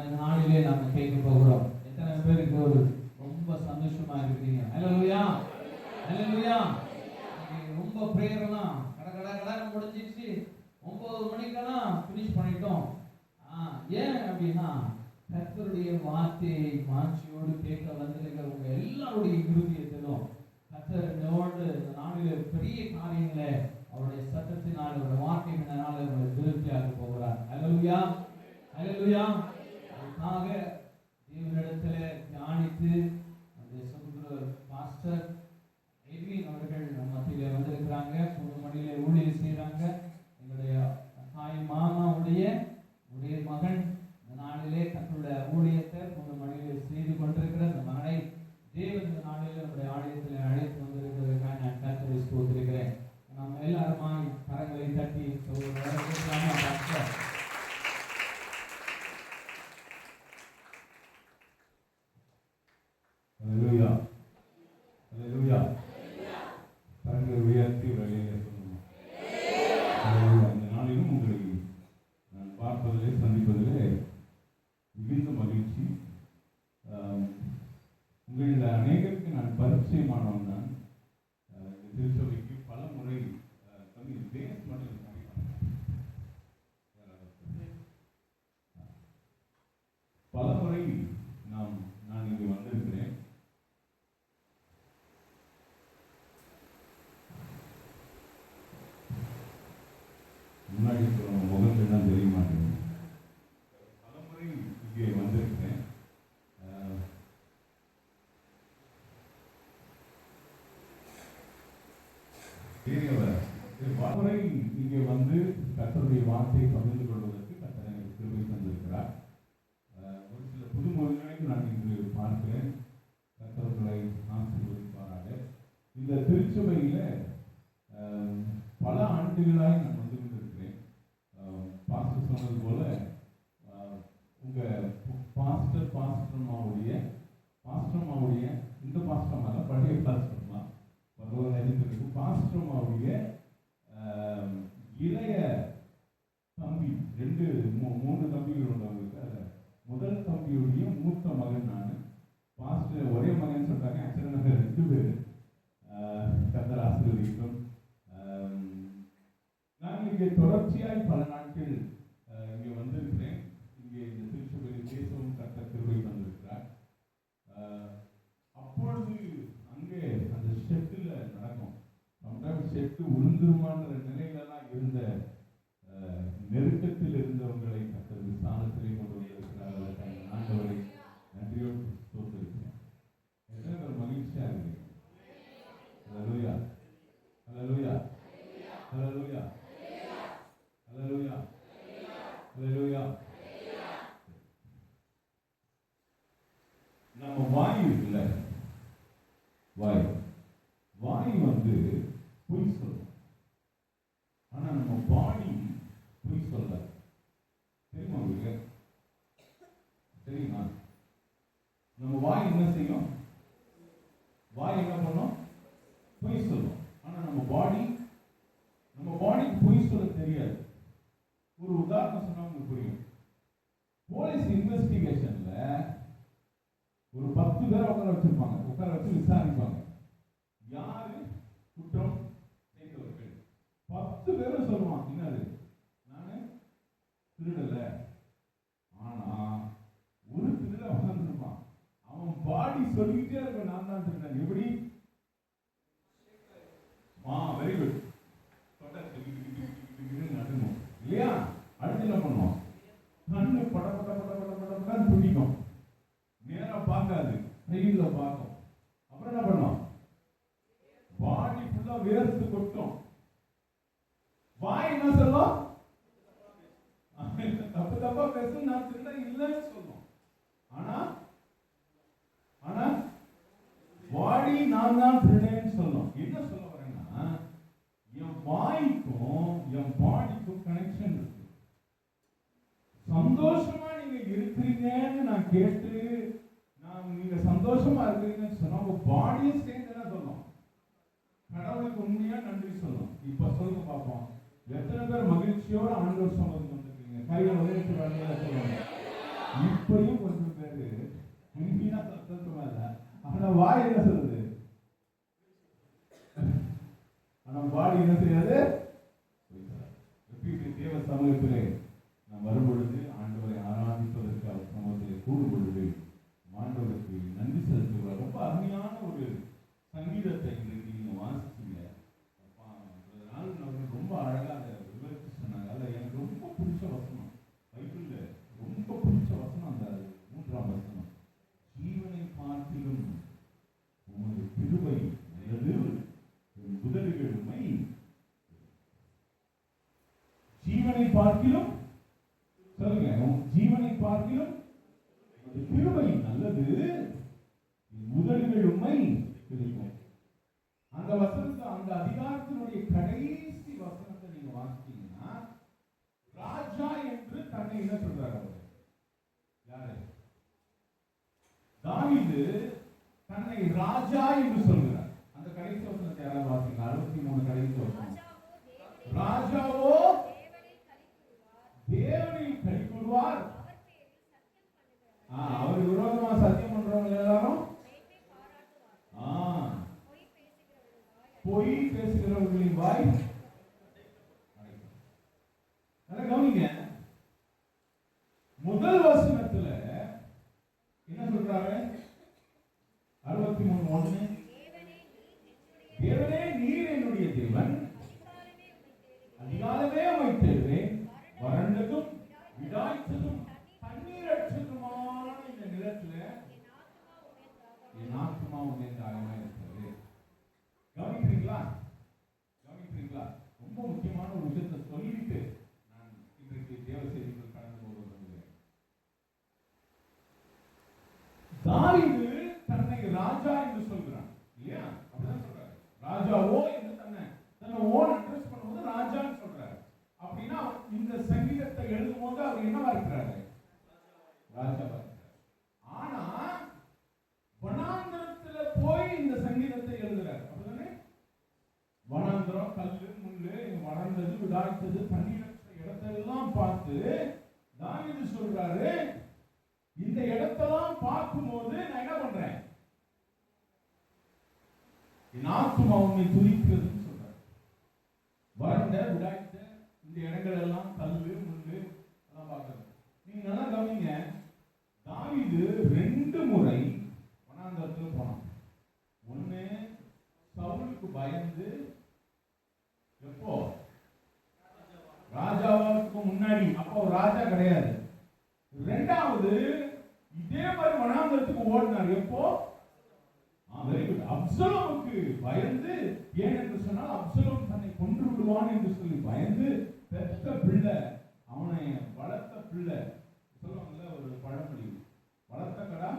இந்த நாளிலே நாம கேட்க போகிறோம். எத்தனை பேருக்கு ஒரு ரொம்ப சந்தோஷமா இருக்கீங்க? ஹல்லேலூயா, ஹல்லேலூயா. ரொம்ப பிரேயர்லாம் கடை முடிஞ்சிச்சு. 9 மணிக்கெல்லாம் ஃபினிஷ் பண்ணிட்டோம். ஏன் அப்படின்னா கர்த்தருடைய வார்த்தையை மாட்சியோடு கேட்க வந்திருக்கிறவங்க எல்லாருடைய இருதயத்திலும் கர்த்தரோடு இந்த நாளிலே பெரிய காரியங்களை அவருடைய சத்தத்தினால் அவருடைய வார்த்தையினால அவரை திருப்தியாக போகிறார். ஹல்லேலூயா, ஹல்லேலூயா. அதுக்காக தேவனிடத்தில் தியானித்து அந்த சகோதர பாஸ்டர் எட்வின் அவர்கள் நம்ம மத்தியிலே வந்திருக்கிறாங்க. 3 மணியிலே ஊழியர் செய்கிறாங்க. எங்களுடைய தாய் மாமாவுடைய மகன் இந்த நாளிலே தன்னுடைய ஊழியத்தை 3 மணியிலே செய்து கொண்டிருக்கிற அந்த மகனை தேவன் இந்த நாளிலே நம்முடைய ஆலயத்தில் அழைத்து வந்திருக்கிறதுக்காக நான் கர்த்தரை ஸ்தோத்திரிக்கிறேன். நம்ம எல்லாருமா கரங்களை தட்டி ஹல்லேலூயா, ஹல்லேலூயா. கரங்களை உயர்த்தி வழியிலே சொல்லணும். இந்த நாளிலும் உங்களை நான் பார்ப்பதிலே சந்திப்பதிலே மிகுந்த மகிழ்ச்சி. உங்களில் அநேகருக்கு நான் பரிச்சயமானவன். நான் இந்த திருச்சபைக்கு பல முறை பேஸ் மட்டும் பல முறை நான் இங்கு வந்திருக்கிறேன். முன்னாடி முகங்கள் தான் தெரிய மாட்டேங்குது. பல முறை இங்கே வந்திருக்கிறேன். பலமுறை இங்கே வந்து கர்த்தருடைய வார்த்தையை பகிர்ந்து கொள்வதற்கு கர்த்தர் எனக்கு கிருபை தந்திருக்கிறார். ஒரு சில புது முறைகளையும் நான் இன்று பார்க்கிறேன். கர்த்தர்களை ஆசீர்வதிப்பாராக. இந்த திருச்சபையில் பல ஆண்டுகளாய் நான் வந்து கொண்டிருக்கிறேன். பாஸ்டர் சொன்னது போல உங்கள் பாஸ்டர்மாவுடைய இந்த பாஸ்டர்மா தான் பழைய பாஸ்டர்மா பாஸ்டர்மாவுடைய இளைய தம்பி 3 தம்பிகள் உள்ளவங்களுக்கு அதில் முதல் தம்பியுடைய மூத்த மகன் நான். பாஸ்டர் ஒரே மகன் சொல்லிட்டாங்க. ஆக்சுவலாக நாங்கள் 2 பேர். கர்த்தர் ஆசீர்வதிக்கும். நான் இங்கே தொடர்ச்சியாய் பல நாட்கள் இங்கே வந்திருக்கிறேன். இங்கே இந்த திருச்சபையில் பேசவும் கர்த்தர் கிருபை தந்திருக்கிறார். அப்பொழுது அங்கே அந்த ஷெட்டில் நடக்கும். சம்டைம்ஸ் ஷெட்டு உளுந்துருமான்ற நிலையிலலாம் இருந்த நெருக்கத்தில் இருந்தவங்களை கர்த்தர் ஸ்தானத்திலே கொண்டு வந்திருக்கிறார். ஆண்டவரை நன்றியோடு ஸ்தோத்திரிக்கிறேன். எத்தனை ஒரு மகிழ்ச்சியாக இருக்கு. ஹல்லேலூயா, ஹல்லேலூயா, ஹல்லேலூயா, ஹல்லேலூயா, ஹல்லேலூயா. நம்ம வாய் இருக்குல்ல, வாய் வந்து பொய் சொல்லும். ஆனா நம்ம பாடி பொய் சொல்ல. தெரியுமா உங்களுக்கு? தெரியுமா? நம்ம வாய் என்ன செய்யும்? வாய் என்ன பண்ணும்? பொய் சொல்லும். ஆனா நம்ம பாடிக்கு பொய் சொல்ல தெரியாது. ஒரு உதாரணம் சொன்னா உங்களுக்கு புரியும். போலீஸ் இன்வெஸ்டிகேஷன்ல ஒரு 10 பேரை உட்கார வச்சு விசாரிப்பாங்க. யாரு குற்றம் செய்தவர்கள்? 10 பேரும் சொல்லுவான், என்னது, நானு திருடல. ஆனா ஒரு திருட உட்கார்ந்துருப்பான். அவன் பாடி சொல்லிக்கிட்டே இருக்க, நான் தான் திருடன். எப்படி? Very good. நடுங்கும் இல்லையா? அடுத்து என்ன பண்ணுவோம்? கண்ணு பட பட பட பட பட படன்னு துடிக்கும். நேரம் பார்க்காது, கையில பார்க்கும். அப்புறம் என்ன பண்ணும்? பாடி ஃபுல்லா வேர்த்து கொட்டும். வாய் என்ன சொல்லும்? தப்பு தப்பா பேசும், நான் திருடன் இல்லைன்னு சொல்லும். ஆனா பாடி நான் தான் திருடேன்னு சொல்லும். என்ன சொல்ல வரேன்னா, என் வாய்க்கும் என் பாடிக்கும் கனெக்ஷன் இருக்கு. சந்தோஷமா நீங்க இருக்கிறீங்கன்னு நான் கேட்டு, நீங்க சந்தோஷமா இருக்கிறீங்கன்னு சொன்னா உங்க பாடியும் சேர்ந்து என்ன சொல்லும்? கடவுளுக்கு உண்மையா நன்றி சொல்லும். இப்ப சொல்லுங்க பார்ப்போம், எத்தனை பேர் மகிழ்ச்சியோட ஆண்டவர் சம்பந்தம் வந்துருக்கீங்க? கைகளை உதவி சொல்லுவாங்க. இப்ப வாய் என்ன சொல்லுது, ஆனா பாடி என்ன செய்யாது. தேவ சமூகத்திலே நாம் வரும் பொழுது ஆண்டவரை ஆராதிப்பதற்கு அவர் சமூகத்திலே கூடும் பொழுது ஆண்டவருக்கு நன்றி செலுத்துகிறார். ரொம்ப அருமையான ஒரு சங்கீதத்தை இன்றைக்கு நீங்க வாசிச்சீங்க. அதனால ரொம்ப அழகா அதை விவரித்து சொன்னாங்க. அதில் எனக்கு ரொம்ப பிடிச்ச வசனம், பைபிள்ல ரொம்ப பிடிச்ச வசனம் அந்த 3ஆம் வசனம். ஜீவனை பார்த்திலும் உமது கிருபை நல்லது, உதடுகள் உம்மை. ஜீவனை பார்க்கிலும் சொல்லுங்க, ஜீவனை பார்க்கிலும் அது கிருபை நல்லது, உதடுகள் உம்மை பிடிக்கும். அந்த வசனத்தை, அந்த அதிகாரத்தினுடைய கடைசி வசனத்தை நீங்க வாசிச்சீங்கன்னா, ராஜா என்று தன்னை என்ன சொல்றாரு அவர்? யாரு? தாவீது தன்னை ராஜா என்று சொல்கிறார். அந்த கடைசி வசனத்தை யாராவது வாசிங்க. 63 கடைசி வசனம். ராஜாவோ தேவனில் களி கூறுவார். அவர் விரோதமா சத்தியம் பண்றவங்க எல்லாரும் பொய் பேசுகிறவர்களின் வாய். கவனிங்க, முதல் வசனத்துல என்ன சொல்றாரு? 63:1, தேவனே நீர் என்னுடைய தேவன், அதிகாலமே உம்மை தேடுவேன், வறண்டதும் விடாய்த்ததும் தண்ணீரற்றதுமான இந்த நிலத்துல என் ஆத்துமா உம்மை தாகமா இருக்கிறது. கவனிக்கிறீங்களா? கவனிக்கிறீங்களா? ரொம்ப முக்கியமான ஒரு விஷயத்தை சொல்லிட்டு நான் இன்றைக்கு தேவ செய்திகள் கடந்து போக விரும்புகிறேன். தாவீது தன்னை ராஜா என்று சொல்கிறான் இல்லையா? அப்படிதான் சொல்றாரு. ராஜாவோ என்று தன்னை ஓன் அட்ரஸ் பண்ணும்போது ராஜான்னு சொல்றாரு. அப்படின்னா இந்த சங்கீதத்தை எழுதும் போது அவர் என்னவா இருக்கிறாரு? ராஜாவா இருக்கிறார். ஆனா வனாந்தரத்துல போய் இந்த சங்கீதத்தை எழுதுறாரு. அப்படிதானே? வனாந்தரம், கல்லு, முள்ளு, வளர்ந்தது, விடாய்த்தது, தண்ணீரற்ற இடத்தெல்லாம் பார்த்து தாவீது சொல்றாரு, இந்த இடத்தெல்லாம் பார்க்கும்போது நான் என்ன பண்றேன்? என் ஆத்துமா உம்மை துதிக்கிறதுன்னு சொல்றாரு. வறண்ட, விடாய்த்த இந்த இடங்கள் எல்லாம் கல்லு, முள்ளு எல்லாம் பார்க்கறது. நீங்க நல்லா கவனிங்க, தாவீது 2 முறை வனாந்தரத்துல போனான். ஒண்ணு சவுலுக்கு பயந்து, எப்போ? ராஜாவுக்கு முன்னாடி, அப்போ ராஜா கிடையாது. 2வது இதே மாதிரி வனாந்தரத்துக்கு ஓடினார். எப்போ? Very good. அப்சலோமுக்கு பயந்து, ஏனென்று சொன்னால் அப்சலோம் தன்னை கொன்று விடுவான் என்று சொல்லி பயந்து, பெற்ற பிள்ளை, அவனை வளர்த்த பிள்ளை, சொல்லுவாங்கல்ல ஒரு பழமொழி, வளர்த்த கடா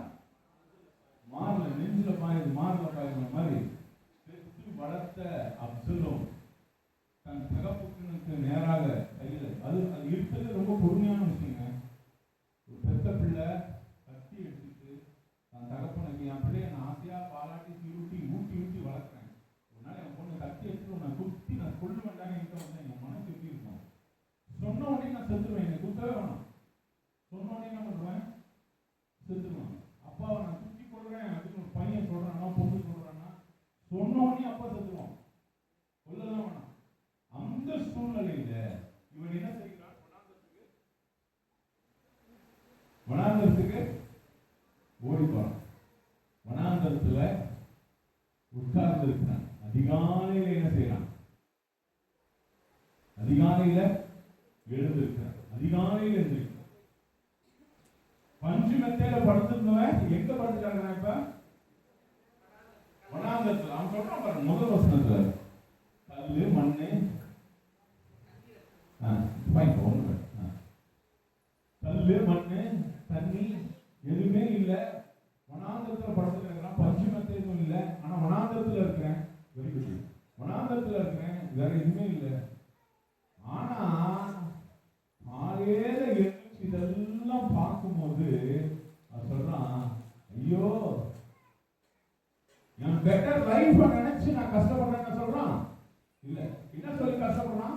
மார்ல நெஞ்சில பாயுது, மார்ல பாயுற மாதிரி பெற்று வளர்த்த அப்சலோம் தன் தகப்புக்கு நேராக கையில், அது இருக்கிறது ரொம்ப பொறுமையான விஷயங்க. ஒரு பெற்ற பிள்ளை கத்தி எடுத்துட்டு தன் தகப்பனுக்கு, என் பிள்ளைய நான் ஆசையா பாலாட்டி ஊட்டி ஊட்டி ஊட்டி வளர்க்குறேன், ஒரு நாள் என் பொண்ணு கத்தி எடுத்து நான் குத்தி நான் கொள்ளு வேண்டாம் வந்து என் மனசு எப்படி இருக்கும்? சொன்ன உடனே நான் செத்துருவேன், என்னை குத்தவே வேணாம். சொன்ன உடனே என்ன பண்ணுவேன்? செத்துருவேன். அப்பாவை நான் குத்தி கொள்றேன் அப்படின்னு ஒரு பையன் சொல்றானா, பொண்ணு சொல்றானா, சொன்ன உடனே அப்பா செத்துருவான், கொல்லலாம் வேணாம். அந்த சூழ்நிலையில இவன் என்ன செய்கிறான்? வனாந்தரத்துக்கு ஓடி போறான். வனாந்தரத்துல உட்கார்ந்து இருக்கிறான். அதிகாலையில என்ன செய்யறான்? அதிகாலையில எழுந்திருக்கிறான். அதிகாலையில எழுந்திருக்கிறான். பஞ்சு மெத்தையில படுத்திருந்தவன் எங்க படுத்துட்டாங்க? இப்ப வனாந்தரத்துல. அவன் சொல்றான் பாருங்க, முதல் வசனத்துல கல்லு, மண்ணு, கல்லு, மண்ணு, தண்ணி எதுவுமே இல்ல. வனாந்தரத்துல படுத்துட்டு இருக்கிறான். பஞ்சு மெத்தை எதுவும் இல்லை. ஆனா வனாந்தரத்துல இருக்கிறேன். Very good. வனாந்தரத்துல இருக்கிறேன், வேற எதுவுமே இல்லை. ஆனா காலையில எழுச்சி இதெல்லாம் பார்க்கும்போது சொல்றான், ஐயோ என் பெட்டர் லைஃப் நினைச்சு நான் கஷ்டப்படுறேன்னு சொல்றான். இல்ல, என்ன சொல்லி கஷ்டப்படுறான்?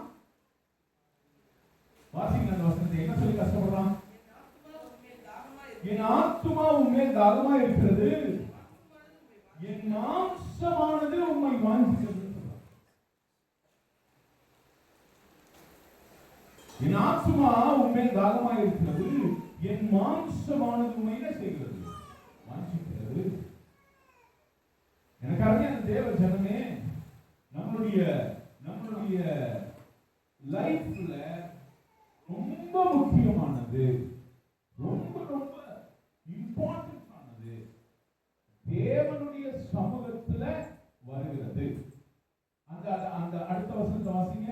வாசிங்க அந்த வசனத்தை. என்ன சொல்லி கஷ்டப்படுறான்? என் ஆத்துமா உன்மேல் தாகமா இருக்கிறது, என் மாம்சமானது உம்மை வாஞ்சிக்கிறது. என் ஆத்துமா உண்மையில் தாகமாக இருக்கிறது, என் மாம்சமானது உண்மை என்ன செய்கிறது? வாஞ்சிக்கிறது. எனக்காக அந்த தேவ ஜனமே, நம்மளுடைய லைஃப்ல ரொம்ப முக்கியமானது, ரொம்ப ரொம்ப இம்பார்ட்டன்ட் ஆனது தேவனுடைய சமூகத்துல வருகிறது. அந்த அந்த அடுத்த வசனத்தை வாசிங்க.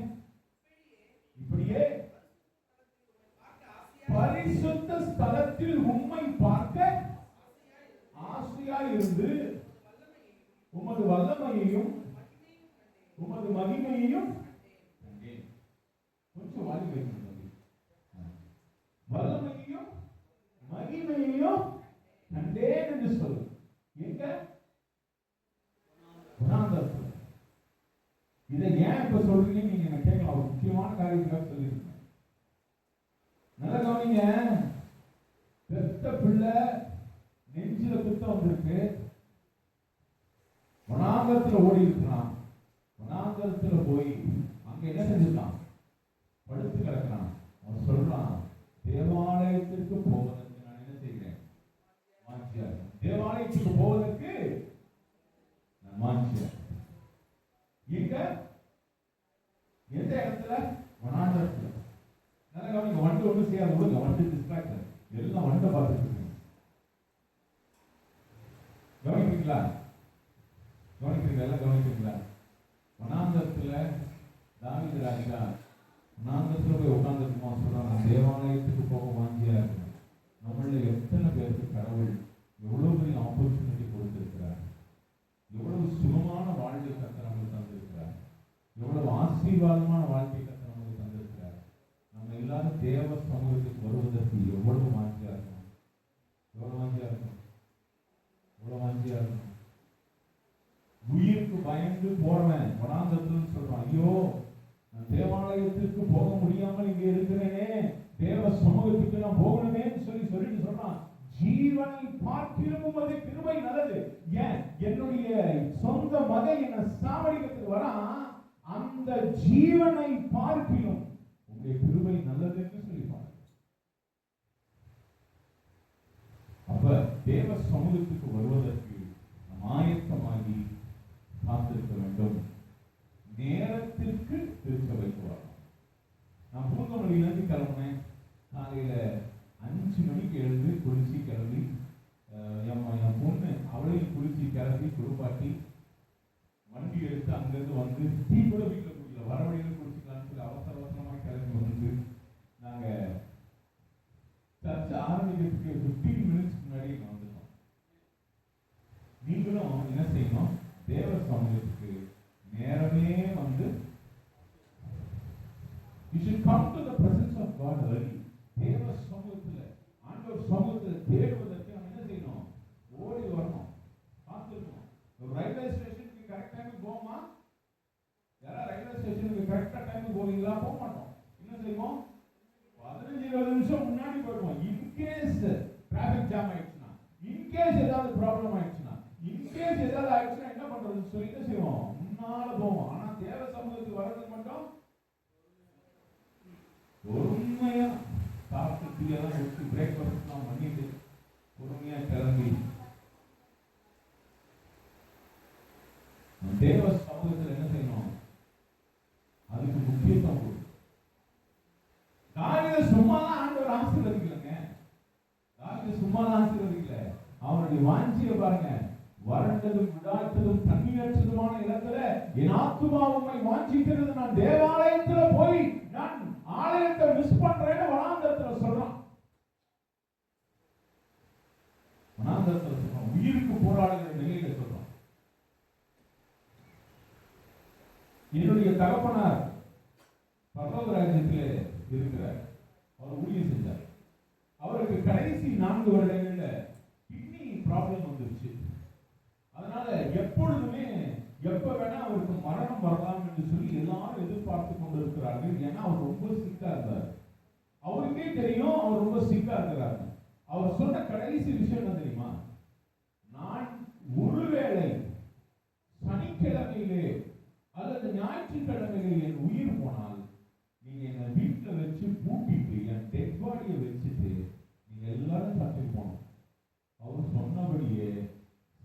இப்படியே பரிசுத்த ஸ்தலத்தில் உம்மை பார்க்க ஆசையாய் இருந்து உமது வல்லமையையும் உமது மகிமையையும் கண்டேன். கொஞ்சம் வாடி வைக்கணும். வல்லமையையும் மகிமையையும் கண்டேன் என்று சொல்லு. எங்க? வனாந்தரத்தில். இதை ஏன் இப்ப சொல்றீங்க நீங்க என்ன கேட்கலாம். ஒரு முக்கியமான காரியத்துக்காக சொல்லியிருக்கேன். நல்லா கவனிங்க. பெத்த பிள்ளை நெஞ்சில குத்தம் வந்திருக்கு, வனாந்தரத்துல ஓடி இருக்கிறான். வனாந்தரத்துல போய் அங்க என்ன செஞ்சிருக்கான்? படுத்து கிடக்கிறான். அவன் சொல்றான், தேவாலயத்திற்கு போவதற்கு நான் என்ன செய்கிறேன்? வாஞ்சியா இருக்கேன். தேவாலயத்துக்கு போவதற்கு நான் வாஞ்சியா இருக்கேன். எங்க? எந்த இடத்துல? வனாந்தரத்துல. நல்லா கவனிங்க. வண்டு ஒண்ணு செய்யாது. விடுங்க, வண்டு டிஸ்ட்ராக்ஷன். எல்லாம் வண்டை பார்த்துட்டு இருக்கீங்க. கவனிக்கிறீங்களா? எல்லாம் கவனிக்கிறீங்களா? வனாந்தரத்துல தாவீது ராஜா வனாந்தரத்துல போய் உட்கார்ந்துருக்குமா சொல்றாங்க, தேவாலயத்துக்கு போக வாஞ்சியா இருக்கு. நம்மள எத்தனை பேருக்கு கடவுள் எவ்வளவு பெரிய ஆப்பர்ச்சுனிட்டி கொடுத்திருக்கிறார், எவ்வளவு சுகமான வாழ்க்கை கர்த்தர் நமக்கு தந்திருக்கிறார், எவ்வளவு ஆசீர்வாதமான வாழ்க்கை கர்த்தர் நமக்கு தந்திருக்கிறார். நம்ம எல்லாரும் தேவ சமூகத்துக்கு வருவதற்கு எவ்வளவு வாஞ்சியா இருக்கும், எவ்வளவு வாஞ்சியா இருக்கும், எவ்வளவு வாஞ்சியா இருக்கும். உயிருக்கு பயந்து போறவன் வனாந்தரத்துல சொல்றான், ஐயோ நான் தேவாலயத்திற்கு போக முடியாமல் இங்க இருக்கிறேனே, தேவ சமூகத்துக்கு நான் போகணுமே சொல்லிட்டு சொல்றான், ஜீவனை பார்க்கிலும் அது கிருபை நல்லது. ஏன்? என்னுடைய சொந்த மகன் என்ன சாவடிக்கிறதுக்கு வரான், அந்த ஜீவனை பார்க்கிலும் உங்களுடைய கிருபை நல்லது என்று சொல்லிப்பாங்க. அப்ப தேவ சமூகத்துக்கு வருவதற்கு நம் ஆயத்தமாகி காத்திருக்க வேண்டும். நேரத்திற்கு திருச்சபைக்கு வரணும். நான் பூந்தமல்லியிலிருந்து கிளம்புனேன். காலையில 5 மணிக்கு எழுந்து குளிச்சு கிளம்பி, என் பொண்ணு அவளையும் குளிச்சு கிளம்பி குளிப்பாட்டி வண்டி எடுத்து அங்கிருந்து வந்து டீ கூட வீட்டில் குடிக்கல, வர வழியில குடிச்சுக்கலாம்னு சொல்லி அவசர அவசரமா கிளம்பி வந்து நாங்க சர்ச்சை ஆரம்பிக்கிறதுக்கு 15 மினிட்ஸ் முன்னாடி வந்துட்டோம். நீங்களும் என்ன செய்யணும்? தேவ சமூகத்துக்கு நேரமே வந்து you should come to the presence of God early. தேவ சமூகத்துல ஆண்டவர் சமூகத்துல தேடுவதற்கு நம்ம என்ன செய்யணும்? ஓடி வரணும், காத்திருக்கணும். ஒரு ரயில்வே ஸ்டேஷனுக்கு கரெக்ட் டைமுக்கு போமா? யாரா ரயில்வே ஸ்டேஷனுக்கு கரெக்டா டைமுக்கு போவீங்களா? போக மாட்டோம். என்ன செய்வோம்? 15-20 நிமிஷம் முன்னாடி போயிடுவோம். இன்கேஸ் டிராபிக் ஜாம் ஆயிடுச்சுன்னா, இன்கேஸ் ஏதாவது ப்ராப்ளம் ஆயிடுச்சுன்னா, இன்கேஸ் ஏதாவது ஆயிடுச்சுன்னா என்ன பண்றதுன்னு சொல்லி என்ன செய்வோம்? முன்னால போவோம். ஆனா தேவ சமூகத்துக்கு வர்றதுக்கு மட்டும் பொறுமையா சாப்பிட்டு டீயெல்லாம் வச்சு பிரேக்ஃபாஸ்ட்லாம் பண்ணிட்டு பொறுமையா கிளம்பி தேவ சமூகத்தில் என்ன செய்யணும்? அதுக்கு முக்கியத்துவம் கொடுக்கும். தாவீதை சும்மாலாம் ஆண்டவர் ஆசீர்வதிக்கலங்க. தாவீதை சும்மாலாம் ஆசீர்வதிக்கல. அவனுடைய வாஞ்சியை பாருங்க. வறண்டதும் விடாய்த்ததும் தண்ணீரற்றதுமான இடத்துல என் ஆத்துமா உம்மை வாஞ்சிக்கிறது, நான் தேவாலயத்துல போய் நான் ஆலயத்தை மிஸ் பண்றேன்னு வனாந்தரத்துல சொல்றான். வனாந்தரத்துல சொல்றான், உயிருக்கு போராடுகிற நிலையில சொல்றான். என்னுடைய தகப்பனார் பரலோக ராஜ்யத்திலே இருக்கிறார். அவர் ஊழியம் செஞ்சார். அவருக்கு கடைசி 4 வருடங்கள்ல கிட்னி ப்ராப்ளம் வந்துருச்சு. அதனால எப்பொழுதுமே எப்ப வேணா அவருக்கு மரணம் வரலாம் என்று சொல்லி எல்லாரும் எதிர்பார்த்து கொண்டிருக்கிறார்கள். ஏன்னா அவர் ரொம்ப சிக்கா இருந்தார். அவருக்கே தெரியும் அவர் ரொம்ப சிக்கா இருக்கிறார். அவர் சொன்ன கடைசி விஷயம் என்ன தெரியுமா? நான் ஒருவேளை சனிக்கிழமையிலே அல்லது ஞாயிற்றுக்கிழமையிலே என் உயிர் போனால் நீங்க என்ன வீட்டுல வச்சு பூட்டிட்டு என் டெட் பாடியை வச்சுட்டு நீங்க எல்லாரும் சர்ச்சைக்கு போகணும். அவர் சொன்னபடியே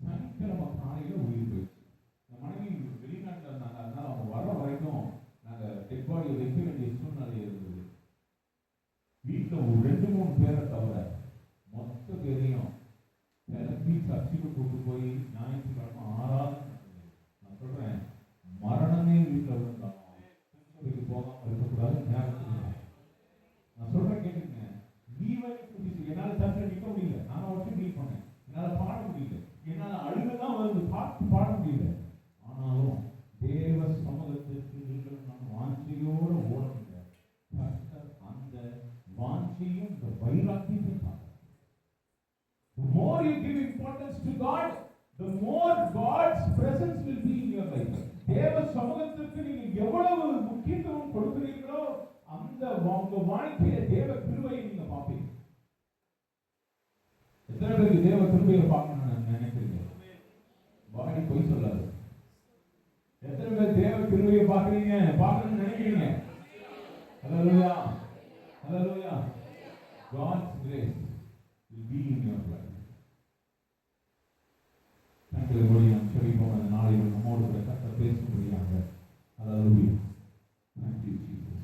சனிக்கிழமை காலையில உயிர் போயிடுச்சு. என் மனைவி வெளிநாட்டில் இருந்தாங்க, அதனால அவங்க வர வரைக்கும் நாங்க டெட் பாடியை வைக்க வேண்டிய சூழ்நிலை இருந்தது. வீட்டுல ஒரு 2-3 பேரை தவிர மொத்த பேரையும் கிளம்பி சர்ச்சைக்கு கூட்டு போய் ஞாயிற்றுக்கிழமை ஆராதனை. நான் சொல்றேன், மரணமே வீட்டில் விழுந்தாலும் திருச்சபைக்கு போகாம இருக்கக்கூடாது. நேரத்துக்கு நான் சொல்றேன் கேட்டுங்க. என்னால சர்ச்சை நிற்க முடியல, நான் வச்சு ஃபீல் பண்ணேன். என்னால பாட முடியல, என்னால அழுகதான் வருது, பாட முடியல. ஆனாலும் தேவ சமூகத்திற்கு நீங்கள் நான் வாஞ்சையோட ஓடணும். அந்த வாஞ்சையும் இந்த வைராக்கியத்தையும் பார்க்க. The more you give importance to God, the more God's presence will be in your life. தேவ சமூகத்திற்கு நீங்க எவ்வளவு முக்கியத்துவம் கொடுக்கிறீர்களோ அந்த உங்க வாழ்க்கையில தேவ கிருபையை நீங்க பார்ப்பீங்க. எத்தனை பேருக்கு தேவ கிருபையை பார்க்கணும்னு நினைக்கிறீங்க? பாடி போய் சொல்லாது. எத்தனை பேர் தேவ கிருபையை பார்க்கணும்னு நினைக்கிறீங்க? ஹல்லேலூயா, ஹல்லேலூயா. God's grace will be in your life. கண்களை நாம் செபிப்போம். அந்த நாளில் நம்மோடு கூட கர்த்தர் பேசும்படியாக. ஹல்லேலூயா. Thank you Jesus.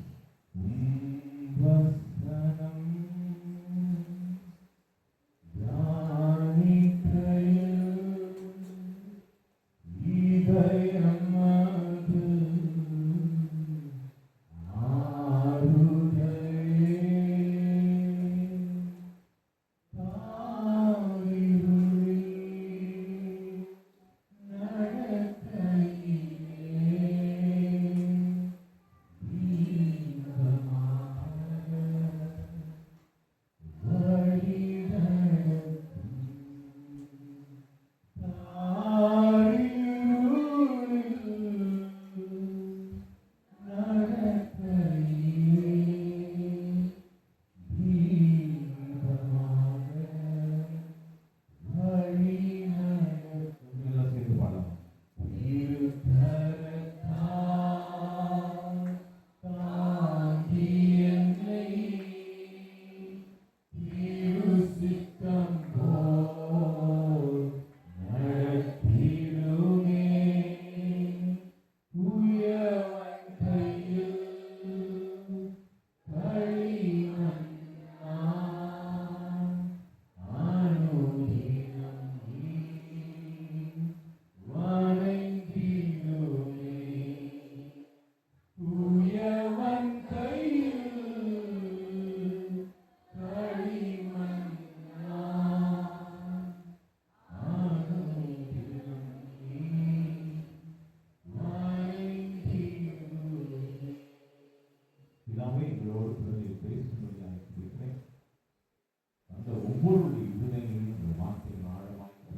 வசனம் தியானிக்கையில் இதயமது ஆறுதலே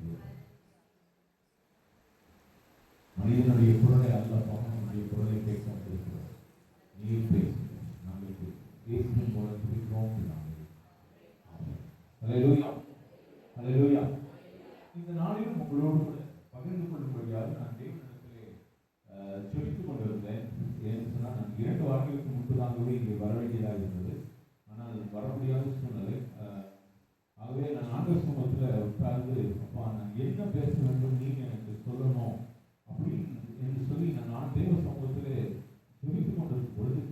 தாவிருளி மனிதனுடைய குரலை அல்ல, பகவனுடைய குரலை கேட்க வந்திருக்கிறோம். நீர் பேசுங்க, நாங்கள் பேசும் போல பிடிக்கிறோம். ஹல்லேலூயா, ஹல்லேலூயா. இந்த நாளிலும் உங்களோடு கூட பகிர்ந்து கொள்ளும்படியாக நான் தேவனிடத்திலே சொல்லித்துக் கொண்டிருந்தேன். ஏன்னு சொன்னால், நான் 2 வாரங்களுக்கு முன்பதாகவே இங்கே வர வேண்டியதாக இருந்தது. ஆனால் வர முடியாத சூழ்நிலை. ஆகவே நான் ஆண்டவர் சமூகத்தில் உட்கார்ந்து, அப்பா நான் என்ன பேச வேண்டும், நீங்க எனக்கு சொல்லணும் அப்படின்னு என்று சொல்லி நான் தேவ சமூகத்திலே ஜெபித்துக் கொண்டிருக்கும் பொழுது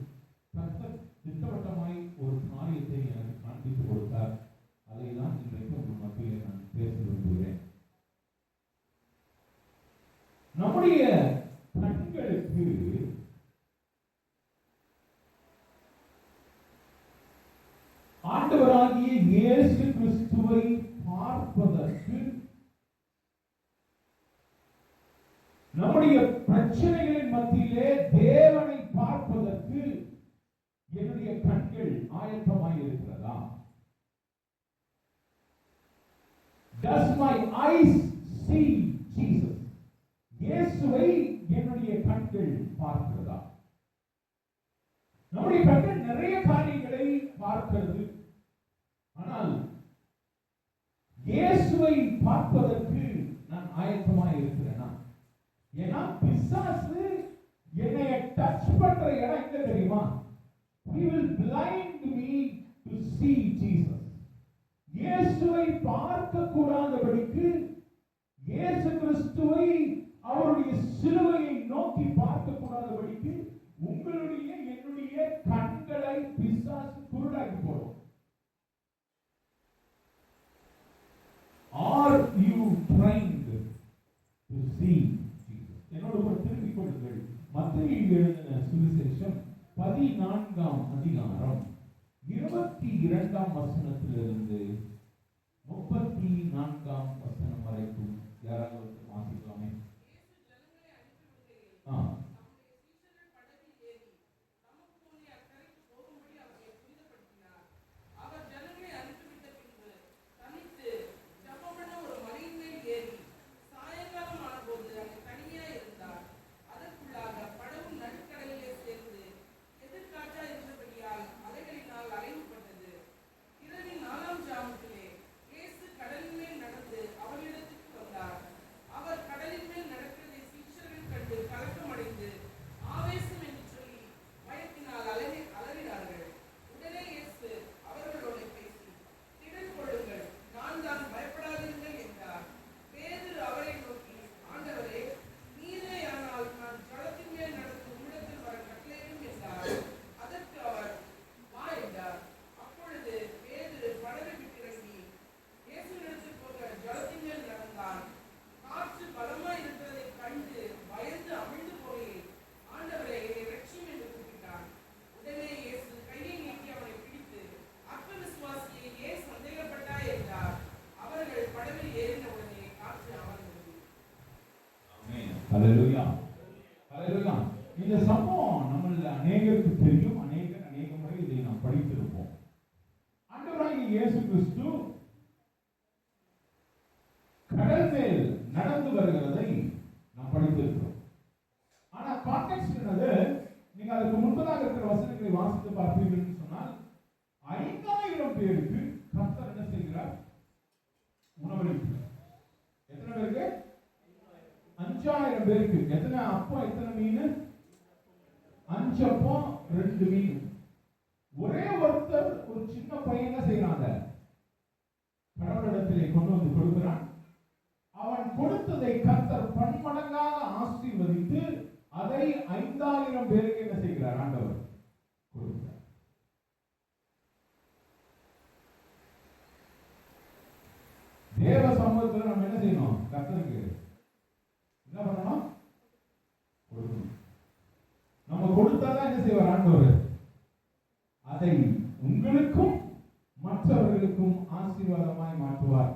கர்த்தர் திட்டவட்டமாய் ஒரு காரியத்தை எனக்கு காண்பித்து கொடுத்தார். அதை தான் இன்றைக்கு உங்கள் மத்தியிலே நான் பேச விரும்புகிறேன். நம்முடைய கண்களுக்கு ஆண்டவராகிய இயேசு கிறிஸ்துவை பார்ப்பதற்கு, நம்முடைய பிரச்சனைகளின் மத்தியிலே தேவனை பார்ப்பதற்கு என்னுடைய கண்கள் ஆயத்தமாய் இருக்கிறதா? Does my eyes see Jesus? இயேசுவை என்னுடைய கண்கள் பார்க்கிறதா? நம்முடைய கண்கள் நிறைய காரியங்களை பார்க்கிறது. ஆனால் இயேசுவை பார்ப்பதற்கு நான் ஆயத்தமாய் இருக்கிறேனா? ஏன்னா பிசாசு என்னைய டச் பண்ற இடம் எங்க தெரியுமா? he will blind me to see Jesus. இயேசுவை பார்க்க கூடாதபடிக்கு, இயேசு கிறிஸ்துவை அவருடைய சிலுவையை நோக்கி பார்க்க கூடாதபடிக்கு உங்களுடைய என்னுடைய கண்களை பிசாசு குருடாக்கி போடும். Are you trained to see Jesus? என்னோட ஒரு திரும்பிக் கொள்ளுங்கள். மத்தேயு எழுதின சுவிசேஷம் 14ஆம் அதிகாரம் 22ஆம் வசனத்திலிருந்து 34ஆம் வசனம் வரைக்கும் யாராவது வாசிக்கலாமே? ஹல்லேலூயா, ஹல்லேலூயா. இந்த சம்பவம் நம்மள அநேகருக்கு தெரியும். அநேக முறை இதை நாம் படித்திருப்போம். ஆண்டவராகிய இயேசு கிறிஸ்து கடல் மேல் நடந்து வருகிறதை நாம் படித்திருக்கிறோம். ஆனா கான்டெக்ஸ்ட் என்னது? நீங்க அதுக்கு முன்பதாக இருக்கிற வசனங்களை வாசித்து பார்ப்பீர்கள் சொன்னால் 5000 பேருக்கு கர்த்தர் என்ன செய்கிறார்? உணவளிக்கிறார். எத்தனை பேருக்கு? 5000 பேருக்கு. எத்தனை அப்பம், எத்தனை மீன்? 5 அப்பம் 2 மீன். ஒரே ஒருத்தர், ஒரு சின்ன பையன் என்ன செய்யறாங்க? கடவுளிடத்திலே கொண்டு வந்து கொடுக்கிறான். அவன் கொடுத்ததை கர்த்தர் பன்மடங்காக ஆசீர்வதித்து அதை 5000 பேருக்கு என்ன செய்கிறார்? ஆண்டவர் கொடுக்கிறார். தேவ சமூகத்தில் நம்ம என்ன செய்யணும்? கர்த்தருக்கு என்ன பண்ணணும்? கொடுக்கணும். நம்ம கொடுத்தாதான் என்ன செய்வார் ஆண்டவர்? அதை உங்களுக்கும் மற்றவர்களுக்கும் ஆசீர்வாதமாய் மாற்றுவார்.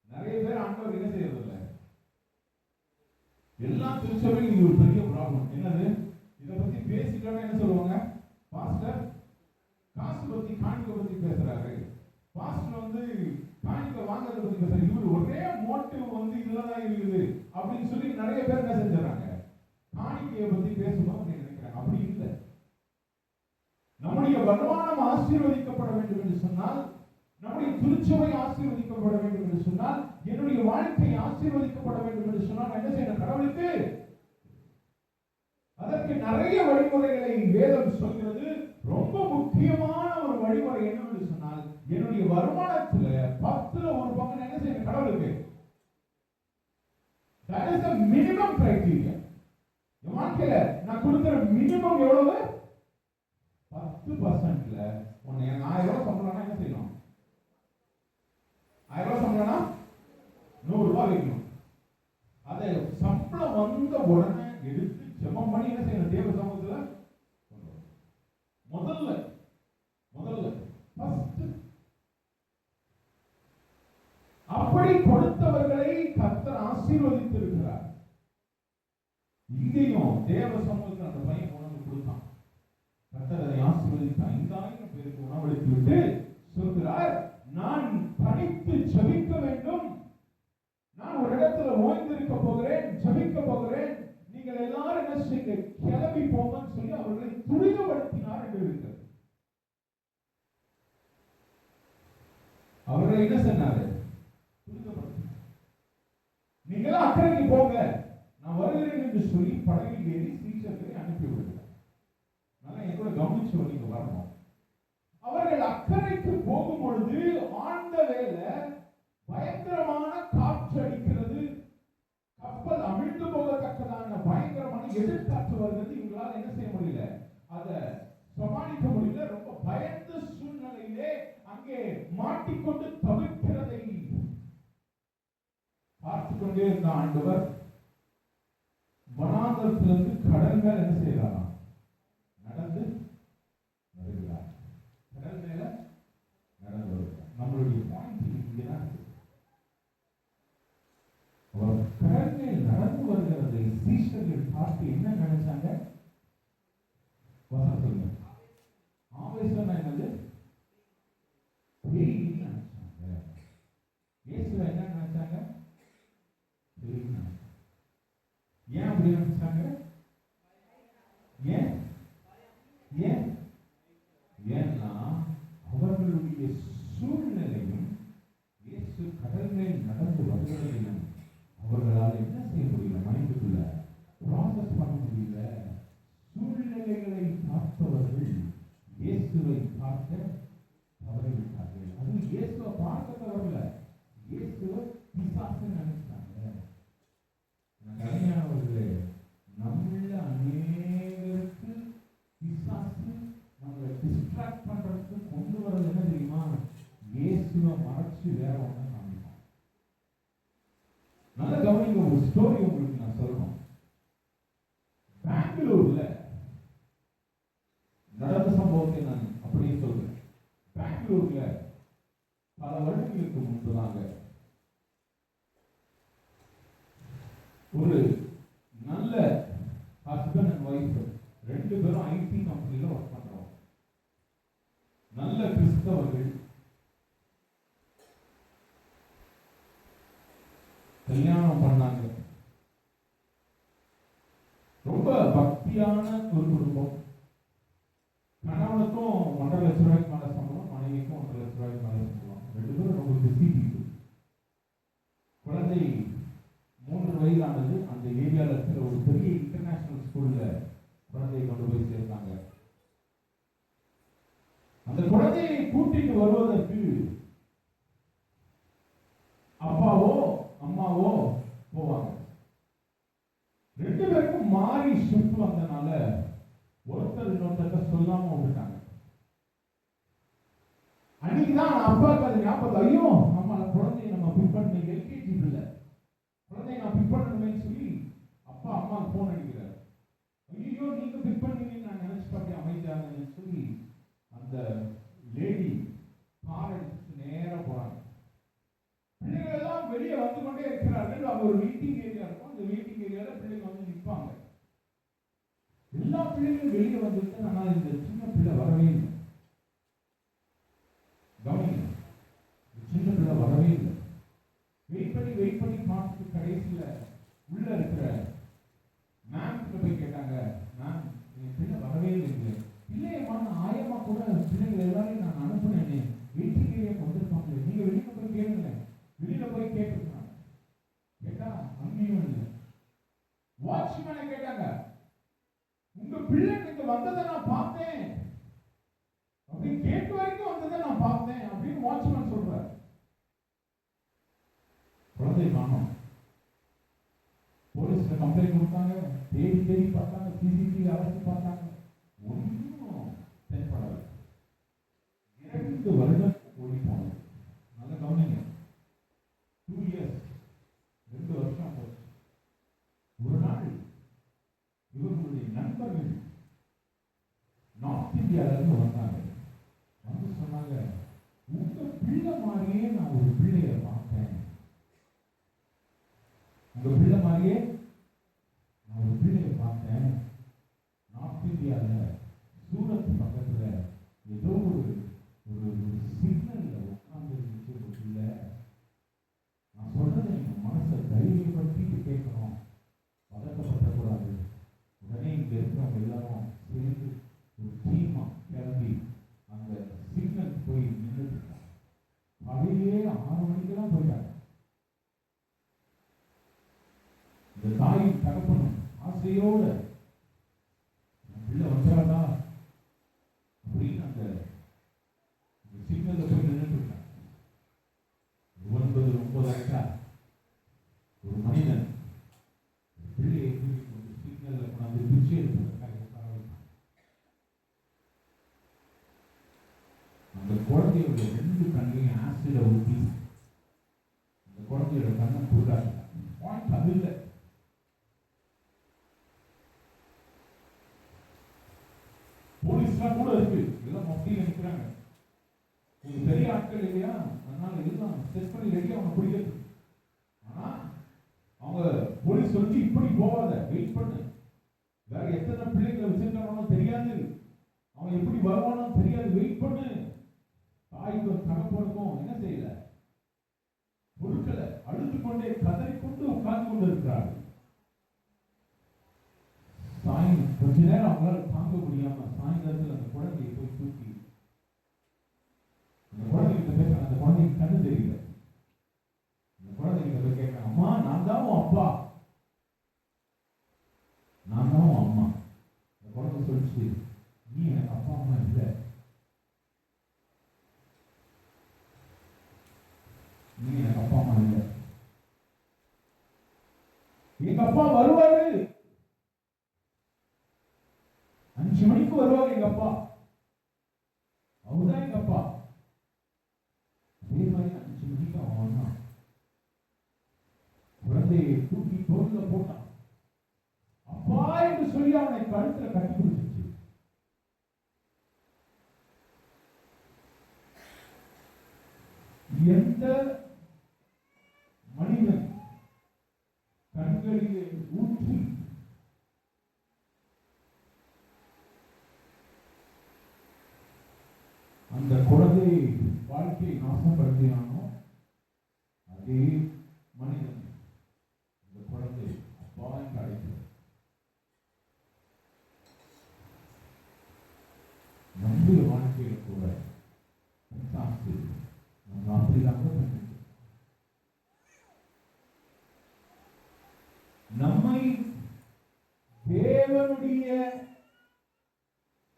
நிறைய பேர் ஆண்டவர் என்ன செய்யறதில்ல. எல்லா திருச்சபையும் இது ஒரு பெரிய ப்ராப்ளம். என்னது? இதை பத்தி பேசிட்டோம்னா என்ன சொல்லுவாங்க? பாஸ்டர் காசு பத்தி, காணிக்கை பத்தி பேசுறாரு. பாஸ்டர் வந்து காணிக்கை வாங்குறத பத்தி பேசுறாரு. இவர் ஒரே மோட்டிவ் வந்து இதுலதான் இருக்குது அப்படின்னு சொல்லி நிறைய பேர் என்ன செஞ்சாங்க? காணிக்கையை பத்தி பேசணும் அப்படின்னு நினைக்கிறாங்க. அப்படி இல்லை. நம்முடைய வருமானம் ஆசீர்வதிக்கப்பட வேண்டும் என்று சொன்னால், நம்முடைய திருச்சபை ஆசீர்வதிக்கப்பட வேண்டும் என்று சொன்னால், என்னுடைய வாழ்க்கை ஆசீர்வதிக்கப்பட வேண்டும் என்று சொன்னால் என்ன செய்யணும்? கடவுளுக்கு அதற்கு நிறைய வழிமுறைகளை வேதம் சொல்கிறது. ரொம்ப முக்கியமான ஒரு வழிமுறை என்னவென்று சொன்னால், என்னுடைய வருமானத்துல 10ல் 1 பங்கு என்ன செய்யணும்? கடவுளுக்கு. That is the minimum criteria. என் வாழ்க்கையில நான் கொடுக்கிற மினிமம் எவ்வளவு? 10%ல ஒன்னு. எனக்கு 1000 ரூபாய் சம்பளம்னா என்ன செய்யணும்? 1000 ரூபாய் சம்பளம்னா 100 ரூபாய் வைக்கணும். அதை சம்பளம் வந்த உடனே எடுத்து ஜெபம் பண்ணி என்ன செய்யணும்? தேவ சமூகத்துல முதல்ல அப்படி கொடுத்தவர்களை கர்த்தர் ஆசீர்வதித்திருக்கிறார். இங்கேயும் தேவ சமூகத்தில் அந்த பையன் உணவு கொடுத்தான். கர்த்தர் அதை ஆசீர்வதித்து 5000 பேருக்கு உணவளித்து விட்டு சொல்கிறார், நான் பணித்து ஜெபிக்க வேண்டும். நான் ஒரு இடத்துல ஓய்ந்திருக்க போகிறேன், ஜெபிக்க போகிறேன். நீங்கள் எல்லாரும் என்ன செய்யுங்க? கிளம்பி போங்கன்னு சொல்லி அவர்களை துரிதப்படுத்தினார் என்று இருக்கிறது. அவர்களை என்ன சொன்னாரு? துரிதப்படுத்தினார். நீங்களும் அக்கறைக்கு போங்க, நான் வருகிறேன் படகில் ஏறி சீஷர்களை அனுப்பி விடுகிறார். நல்லா என் கூட கவனிச்சு நீங்க வரணும். அவர்கள் அக்கறைக்கு போகும் பொழுது ஆழ்ந்த வேலை பயங்கரமான காற்று அடிக்கிறது. கப்பல் அமிழ்ந்து போகத்தக்கதான பயங்கரமான எதிர்காற்று வருகிறது. இவங்களால் என்ன செய்ய முடியல, அதை சமாளிக்க முடியல. ரொம்ப பயந்த சூழ்நிலையிலே அங்கே மாட்டிக்கொண்டு தவிர்க்கிறதை பார்த்து கொண்டே இருந்த ஆண்டவர் வனாந்தரத்திலிருந்து கடல் மேல என்ன செய்யறாரா, நடந்து வருகிறார். கடல் மேல நடந்து வருகிறார். நம்மளுடைய பாயிண்ட் இங்கதான் இருக்கு. அவர் கடல் மேல் நடந்து வருகிறதை சீஷர்கள் பார்த்து என்ன நினைச்சாங்க? சொல்லுங்க. ஆவேசம் என்னது? பேய்னு நினைச்சாங்க. இயேசுவை என்ன நினைச்சாங்க? பேய்னு நினைச்சாங்க. ஏன் அப்படி நினைச்சாங்க? ஏன் ஏன் ஏன்னா அவர்களுடைய சூழ்நிலையும் இயேசு கடல் மேல் நடந்து வருவதையும் அவர்களால் என்ன செய்ய முடியல, மைண்டுக்குள்ள ப்ராசஸ் பண்ண முடியல. சூழ்நிலைகளை பார்த்தவர்கள் இயேசுவை பார்க்க தவறிவிட்டார்கள். அது இயேசுவை பார்க்க தவறல, இயேசுவை பிசாசு நினைச்சாங்க. கல்யாணவர்களே, நம்மள அநேகருக்கு பிசாசு நம்மளை டிஸ்ட்ராக்ட் பண்றதுக்கு கொண்டு வர்றது என்ன தெரியுமா? இயேசுவை மறைச்சு வேற ஒண்ணு காமிப்பான். நல்ல கவனிங்க, ஒரு ஸ்டோரி உங்களுக்கு நான் சொல்லணும். பெங்களூர்ல நடந்த சம்பவத்தை நான் அப்படியே சொல்றேன். பெங்களூர்ல பல வருடங்களுக்கு முன்புதாங்க ஒரு நல்ல ஹஸ்பண்ட் அண்ட் ஒய்ஃப், ரெண்டு பேரும் ஐடி கம்பெனில ஒர்க் பண்றோம். நல்ல கிறிஸ்தவர்கள். கல்யாணம் பண்ணாங்க. ரொம்ப பக்தியான ஒரு குடும்பம். கணவனுக்கும் 1.5 லட்சம் ரூபாய்க்கு மேல சம்பளம், மனைவிக்கும் 1.5 லட்சம் ரூபாய்க்கு மேல சம்பளம். ரெண்டு பேரும் ரொம்ப பிஸி பீப்புள். குழந்தை 3 வயதானது. அந்த ஏரியாவில் இருக்கிற ஒரு பெரிய இன்டர்நேஷனல் ஸ்கூல்ல குழந்தையை கொண்டு போய் சேர்த்தாங்க. அந்த குழந்தையை கூட்டிட்டு வருவதற்கு அப்பாவோ அம்மாவோ போவாங்க. ரெண்டு பேருக்கும் மாறி ஷிஃப்ட் வந்தனால ஒருத்தர் இன்னொருத்தர் சொல்லாம விட்டுட்டாங்க. அன்னைக்குதான் அப்பாவுக்கு அது ஞாபகம், ஐயோ நம்ம குழந்தைய நம்ம பிக் பண்ண எல்கேஜி பிள்ளை, குழந்தைய நான் பிக் பண்ணணுமே சொல்லி அப்பா அம்மாவுக்கு போன் அடிக்கிறார். ஐயோ நீங்க பிக் பண்ணீங்கன்னு நான் நினைச்சு அப்படியே அமைதியாங்கன்னு சொல்லி அந்த லேடி கார் எடுத்து நேரா போறாங்க. பிள்ளைகள் எல்லாம் வெளியே வந்து கொண்டே இருக்கிறார்கள். அவங்க ஒரு மீட்டிங் ஏரியா இருக்கும். அந்த மீட்டிங் ஏரியால பிள்ளைங்க வந்து நிற்பாங்க. எல்லா பிள்ளைகளும் வெளியே வந்துட்டு, ஆனால் இந்த சின்ன பிள்ளை வரவே இல்லை. கவனிங்க, சின்ன பிள்ளை வரவே இல்லை. வெயிட் பண்ணி பார்த்துட்டு கடைசியில உள்ள இருக்கிற மேம் கிட்ட போய் கேட்டாங்க, மேம் என் பிள்ளை வரவே இல்லை. இல்லையமான ஆயமா கூட பிள்ளைகள் எல்லாரையும் நான் அனுப்புனேனே, வெயிட்டிங் ஏரியாவுக்கு வந்திருப்பாங்க, நீங்க வெளியில போய் கேளுங்க. வெளியில போய் கேட்டுருக்காங்க. கேட்டா அங்கேயும் இல்லை. வாட்ச்மேனை கேட்டாங்க, உங்க பிள்ளை நீங்க வந்ததை நான் பார்த்தேன், அப்படி கேட்டு வரைக்கும் வந்ததை நான் பார்த்தேன் அப்படின்னு வாட்ச்மேன் சொல்றாரு. குழந்தை காணோம். போலீஸ்ல கம்ப்ளைண்ட் கொடுத்தாங்க. தேடி பார்த்தாங்க. சிசிடிவி அழைச்சு பார்த்தாங்க. ஒன்றும் தென்படவில்லை. 2 வருடம் ஓடி போனது. நல்ல கவனிங்க. 2 இயர்ஸ், 2 வருஷம் போச்சு. ஒரு நாள் இவர்களுடைய நண்பர்கள் நார்த் இந்தியால இருந்து வந்தாங்க. வந்து சொன்னாங்க, உங்க பிள்ளை மாதிரியே நான் ஒரு பிள்ளைய பார்த்தேன். உங்க பிள்ளை மாதிரியே நான் ஒரு பிள்ளைய பார்த்தேன். நார்த் இந்தியால சூரத் பக்கத்துல ஏதோ ஒரு சிக்னல்ல உட்கார்ந்து இருந்துச்சு ஒரு பிள்ளை. நான் சொல்றதை நீங்க மனசை தைரியப்படுத்திட்டு கேட்கணும், பதட்டப்படக்கூடாது. உடனே இங்க இருக்கிறவங்க எல்லாரும் சேர்ந்து ஒரு டீமா கிளம்பி அந்த சிக்னல் போய் நின்றுட்டு இருக்காங்க. காலையிலே 6 மணிக்கெல்லாம் போயிட்டாங்க. இந்த தாயும் தகப்பனும் ஆசையோட பிடிக்கிறது. ஆனா அவங்க போலீஸ் சொல்லி இப்படி போவாத, வெயிட் பண்ணு, வேற எத்தனை பிள்ளைங்களை வச்சிருக்கானோ தெரியாது, அவன் எப்படி வருவானோ தெரியாது, வெயிட் பண்ணு. தாய்க்கும் தகப்பனுக்கும் என்ன செய்யல, பொருட்களை அழுது கொண்டே கதறிக்கொண்டு உட்கார்ந்து கொண்டு இருக்கிறார்கள். கொஞ்ச நேரம் அவங்களால தாங்க முடியாம சாயந்தரத்தில் அந்த குழந்தையை போய் தூக்கி அந்த குழந்தைகிட்ட பேச, அந்த குழந்தைக்கு கண்ணு தெரியல, அந்த குழந்தைகிட்ட போய் கேட்க, அம்மா நான் தான் உன் அப்பா, நான் தான் உன் அம்மா. அந்த குழந்தை சொல்லிச்சு, நீ எனக்கு அப்பா அம்மா இல்லை, நீ எனக்கு அப்பா அம்மா இல்லை, எங்க அப்பா வருவாரு, 5 மணிக்கு வருவாங்க எங்க அப்பா, அவர்தான் எங்க அப்பா. அதே மாதிரி 5 மணிக்கு அவன் வந்தான், குழந்தையை தூக்கி தோல்ல போட்டான், அப்பா என்று சொல்லி அவனை கழுத்துல கட்டி பிடிச்சிச்சு. எந்த மனிதன் கண்களிலே ஊற்றி அந்த குழந்தை வாழ்க்கையை நாசப்படுத்தினானோ அதே மனிதன் இந்த குழந்தை அப்பா என்று அழைக்கிறார். நம்முடைய வாழ்க்கையில் கூட நம்ம அப்படிதான் நம்மை தேவனுடைய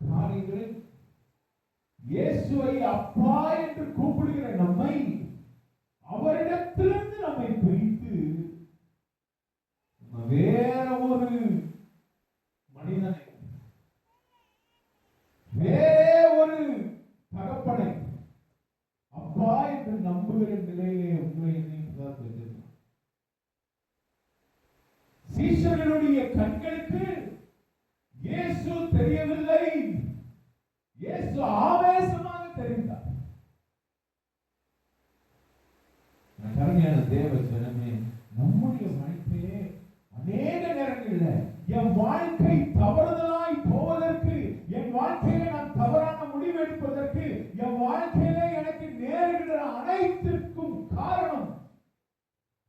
காரியங்களில் இயேசுவை அப்பா என்று கூப்பிடுகிற நம்மை அவரிடத்திலிருந்து நம்மை பிரித்து வேற ஒரு மனிதனை, வேற ஒரு தகப்பனை அப்பா என்று நம்புகிற நிலையிலே உங்களை என்னையும் சீஷர்களுடைய கண்களுக்கு இயேசு தெரியவில்லை, இயேசு ஆவேசமாக தெரிந்தார். கருமையான தேவ ஜனமே, நம்முடைய வாழ்க்கையிலே அநேக நேரங்களில் என் வாழ்க்கை தவறுதலாய் போவதற்கு, என் வாழ்க்கையிலே நான் தவறான முடிவு எடுப்பதற்கு, என் வாழ்க்கையிலே எனக்கு நேருகிற அனைத்திற்கும் காரணம்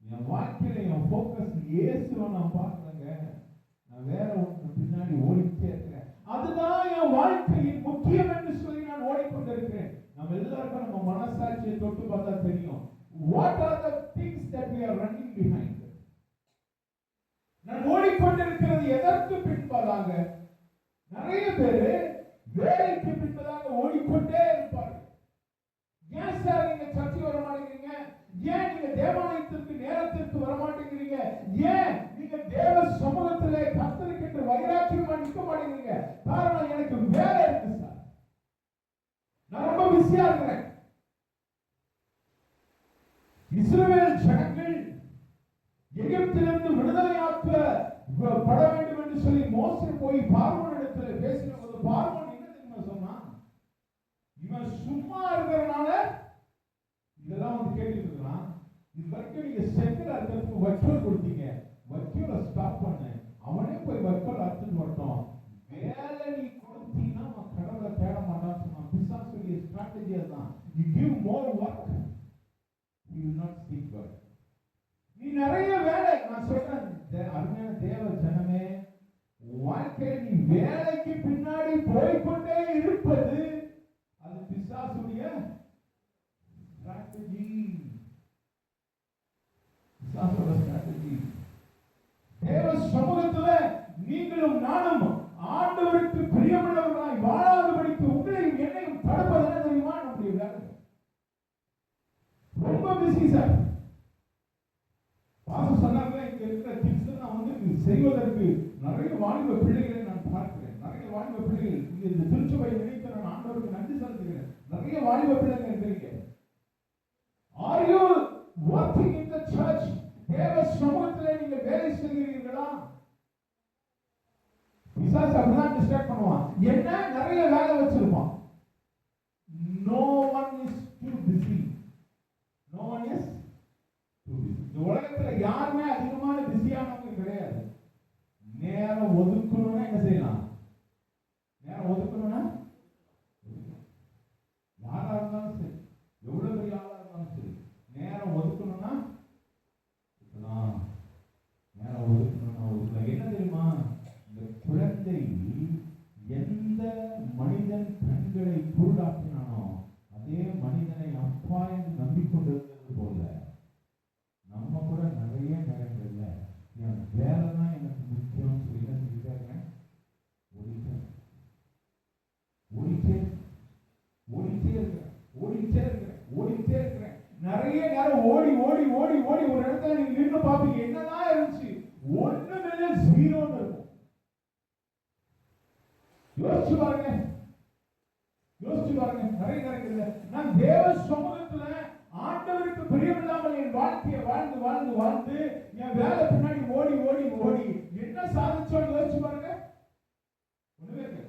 என் வாழ்க்கையில என் போக்கஸ் இயேசுவை நான் பார்க்கலங்க, நான் வேற ஒன்று பின்னாடி ஓடிட்டே இருக்கிறேன், அதுதான் என் வாழ்க்கையின் முக்கியம் என்று சொல்லி நான் ஓடிக்கொண்டிருக்கிறேன். நம்ம எல்லாருக்கும் நம்ம மனசாட்சியை தொட்டு பார்த்தா தெரியும், what are the things that we are running behind. நான் ஓடிக்கொண்டிருக்கிறது எதற்கு பின்பதாக? நிறைய பேர் வேலைக்கு பின்பதாக ஓடிக்கொண்டே இருப்பார்கள். ஏன் சார் நீங்க சர்ச்சை வர மாட்டேங்கிறீங்க? ஏன் நீங்க தேவாலயத்திற்கு நேரத்திற்கு வர மாட்டேங்கிறீங்க? ஏன் நீங்க தேவ சமூகத்திலே கர்த்தருக்கு வைராக்கியமா நிற்க மாட்டேங்கிறீங்க? காரணம், எனக்கு வேலை இருக்கு சார், நான் ரொம்ப பிஸியா இருக்கிறேன். இஸ்ரவேல் ஜனங்கள் எகிப்திலிருந்து விடுதலையாக்கப்பட வேண்டும் என்று சொல்லி மோசே போய் பார்வோன் இடத்துல பேசின போது பார்வோன் என்ன தெரியுமா சொன்னான்? இவன் சும்மா இருக்கிறனால இதெல்லாம் வந்து கேட்டுட்டு இருக்கான். இது வரைக்கும் நீங்க செங்கல் அறுக்கிறதுக்கு வக்கோல் கொடுத்தீங்க, வக்கோலை ஸ்டாப் பண்ணு, அவனே போய் வக்கோல் அறுத்துட்டு வரட்டும். வேலை நீ கொடுத்தீங்கன்னா அவன் கடவுளை தேட மாட்டான்னு சொன்னான். பிசாசுடைய ஸ்ட்ராட்டஜி அதுதான். You give more work, you will not seek God. நீ நிறைய வேலை, நான் சொல்றேன் அருமையான தேவ ஜனமே, வாழ்க்கையில் நீ வேலைக்கு பின்னாடி போய்கொண்டே இருப்பது அது பிசாசுடைய ஸ்ட்ராட்டஜி. பிசாசுடைய ஸ்ட்ராட்டஜி. தேவ சமூகத்தில் நீங்களும் நானும் ஆண்டவருக்கு பிரியமுள்ளவர்களாய் வாழாதபடிக்கு உங்களையும் என்னையும் தடுப்பது என்ன தெரியுமா? நம்முடைய வேலை. ரொம்ப பிஸி சார். பாசம் சொன்னாங்க, இங்க இருக்கிற கிட்ஸ் நான் வந்து செய்வதற்கு நிறைய வாலிப பிள்ளைகளை நான் பார்க்கிறேன். நிறைய வாலிப பிள்ளைகள் இந்த திருச்சபை நினைத்து நான் ஆண்டவருக்கு நன்றி செலுத்துகிறேன். நிறைய வாலிப பிள்ளைகள் இருக்கிறீங்க. Are you working in the church? தேவ சமூகத்திலே நீங்க வேலை செய்கிறீர்களா? பிசாசு அப்படிதான் டிஸ்ட்ராக்ட் பண்ணுவான். என்ன நிறைய வேலை வச்சிருப்பான். No one is too busy. No one is யாருமே அதிகமான பிஸியானவங்க கிடையாது. நேரம் ஒதுக்கணும்னா என்ன செய்யலாம்? நேரம் ஒதுக்கணும்னா யாரா இருந்தாலும் சரி, எவ்வளவு பெரிய ஆளா இருந்தாலும் சரி, நேரம் ஒதுக்கணும்னா நேரம் ஒதுக்கணும்னா ஒதுக்கலாம். என்ன தெரியுமா? இந்த குழந்தை எந்த மனிதன் கண்களை குருடாக்கினானோ அதே மனிதனை அப்பா என்று நம்பிக்கொண்டிருந்தது போல நம்ம கூட நிறைய நேரங்கள்ல என் வேலை தான் எனக்கு முக்கியம் சொல்லி என்ன செஞ்சுட்டே இருக்கேன், ஓடிட்டே இருக்கிறேன். நிறைய நேரம் ஓடி ஓடி ஓடி ஓடி ஒரு இடத்துல நீங்க நின்று பாப்பீங்க, என்னதான் இருந்துச்சு, ஒண்ணுமே ஜீரோன்னு இருக்கும். யோசிச்சு பாருங்க. நிறைய நேரங்கள்ல நான் தேவ சமூகத்துல ஆண்டவருக்கு பிரியமில்லாமல் என் வாழ்க்கையை வாழ்ந்து வாழ்ந்து வாழ்ந்து என் வேலை பின்னாடி ஓடி ஓடி ஓடி என்ன சாதிச்சோன்னு யோசிச்சு பாருங்க. ஒண்ணுமே இல்லை.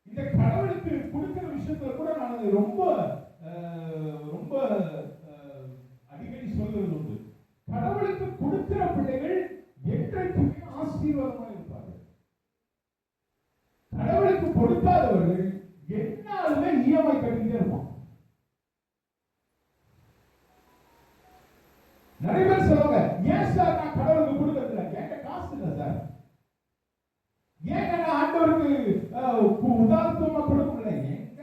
இந்த கடவுளுக்கு கொடுக்கிற விஷயத்துல கூட நான் ரொம்ப ரொம்ப அடிக்கடி சொல்றது உண்டு. கடவுளுக்கு கொடுக்கிற பிள்ளைகள் என்றைக்குமே ஆசீர்வாதமாக இருப்பார்கள். கடவுளுக்கு கொடுக்காதவர்கள் என்னாலுமே இஎம்ஐ கட்டிக்கிட்டே இருப்பான். நிறைய பேர் சொல்லுவாங்க, ஏன் சார் நான் கடவுளுக்கு கொடுக்கறது இல்லை, என்கிட்ட காசு இல்லை சார், ஏன் நான் ஆண்டவருக்கு உதாரணமா கொடுக்க முடியல,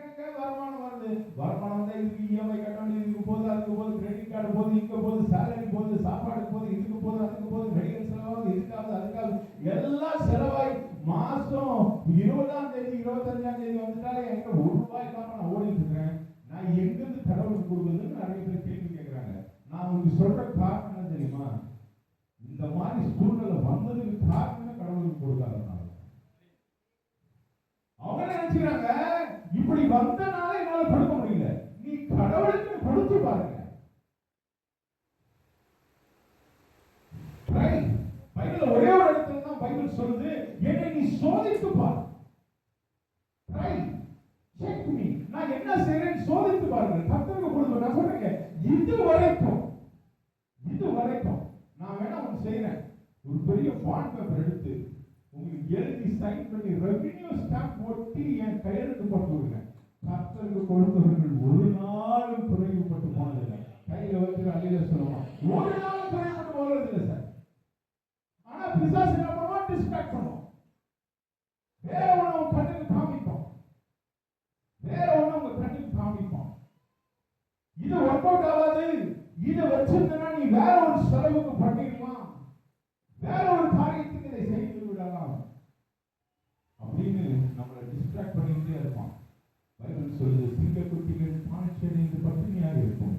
எங்க வருமானம் வருது, வருமானம் தான் இதுக்கு இஎம்ஐ கட்ட வேண்டியது, இதுக்கு போது, அதுக்கு போது, கிரெடிட் கார்டு போது, இங்க போது, சேலரி போது, சாப்பாடு போது, இதுக்கு போது, அதுக்கு போது, மெடிக்கல் செலவாகுது, இதுக்காவது அதுக்காவது எல்லாம் செலவாய் மாசம் 20ஆம் தேதி 25ஆம் தேதி வந்துட்டாலே என்கிட்ட ₹1 இல்லாம நான் ஓடிட்டு இருக்கிறேன். நான் எங்கிருந்து கடவுளுக்கு கொடுக்குறதுன்னு நிறைய பேர் கேள்வி கேட்கிறாங்க. நான் உங்களுக்கு சொல்ற காரணம் என்ன தெரியுமா? இந்த மாதிரி சூழ்நிலை வந்ததுக்கு காரணமே கடவுளுக்கு கொடுக்காதனால. அவங்க நினைச்சுக்கிறாங்க இப்படி வந்தனால என்னால கொடுக்க முடியல. நீ கடவுளுக்கு கொடுத்து பாருங்க. பைபிள்ல ஒரே ஒரு இடத்துல தான் பைபிள் சொல்லுது, என்னை நீ சோதித்து பார். செக் மீ, நான் என்ன செய்றேன் சோதித்து பாருங்க. கர்த்தருக்கு கொடுத்து நான் சொல்றேன், இது வரைக்கும் நான் வேணா ஒன்று செய்யறேன், ஒரு பெரிய பாண்ட் பேப்பர் எடுத்து உங்களுக்கு எழுதி சைன் பண்ணி ரெவென்யூ ஸ்டாம்ப் ஒட்டி என் கையெழுத்து போட்டு விடுங்க. கர்த்தருக்கு கொடுத்தவர்கள் ஒரு நாளும் குறைவுபட்டு போனதில்லை. கையில வச்சு அள்ளியில சொல்லுவான், ஒரு நாளும் குறைவுபட்டு போனதில்லை சார். ஆனா பிசாசு என்ன பண்ணுவான்? டிஸ்ட்ராக்ட் பண்ணுவான். வேற ஒண்ணு உங்க கண்ணுக்கு காமிப்பான். இது ஒர்க் அவுட் ஆகாது, இதை வச்சிருந்தா நீ வேற ஒரு செலவுக்கு பண்ணிடலாம், வேற ஒரு காரியத்துக்கு இதை செய்து விடலாம் அப்படின்னு நம்மளை டிஸ்ட்ராக்ட் பண்ணிக்கிட்டே இருப்பான். பைபிள் சொல்லுது, சிங்க குட்டிகள் பாய்ச்சடைந்து பட்டினியாக இருக்கும்,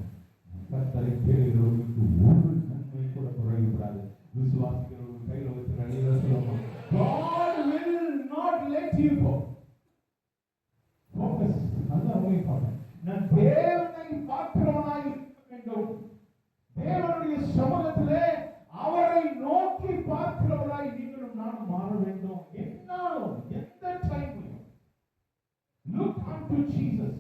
கர்த்தரை தேடுகிறவர்களுக்கு ஒரு நன்மை கூட குறைவுபடாது. விசுவாசிக்கிறவர்கள் கையில வச்சு நிறைய சொல்லுவாங்க, God will not let you go. Focus. அதுதான் ரொம்ப இம்பார்ட்டன்ட். நான் தேவனை பார்க்கிறவனாய் இருக்க வேண்டும். தேவனுடைய சமூகத்திலே அவரை நோக்கி பார்க்கிறவராய் நீங்களும் நானும் மாற வேண்டும். என்னாலும் எந்த டைம்லையும் look unto Jesus.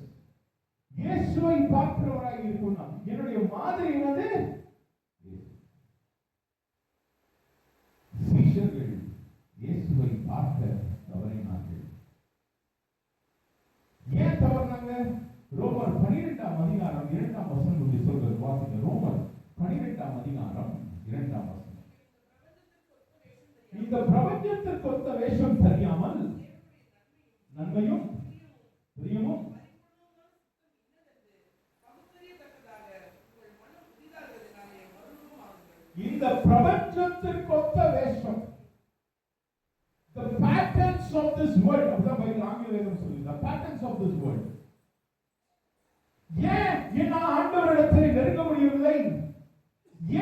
இயேசுவை பார்க்கிறவராய் இருக்கணும். என்னுடைய மாதிரி என்னது? சீஷர்கள் இயேசுவை பார்க்க தவறினார்கள். ஏன் தவறினாங்க? ரோமர் 12ஆம் அதிகாரம் 2ஆம் வசனம் சொல்றது வாசிங்க. ரோமர் 12ஆம் அதிகாரம் 2ஆம் வசனம். இந்த பிரபஞ்சத்திற்கு ஒத்த வேஷம் தெரியாமல் நன்மையும் பிரியமும் இந்த பிரபஞ்சத்திற்கு ஒத்த வேஷம், the patterns of this world, அப்படிதான் பைபிள் ஆங்கிலத்தில் சொல்லுது, the patterns of this world. ஏன் என்னால் ஆண்டவரிடத்தில் நெருங்க முடியவில்லை?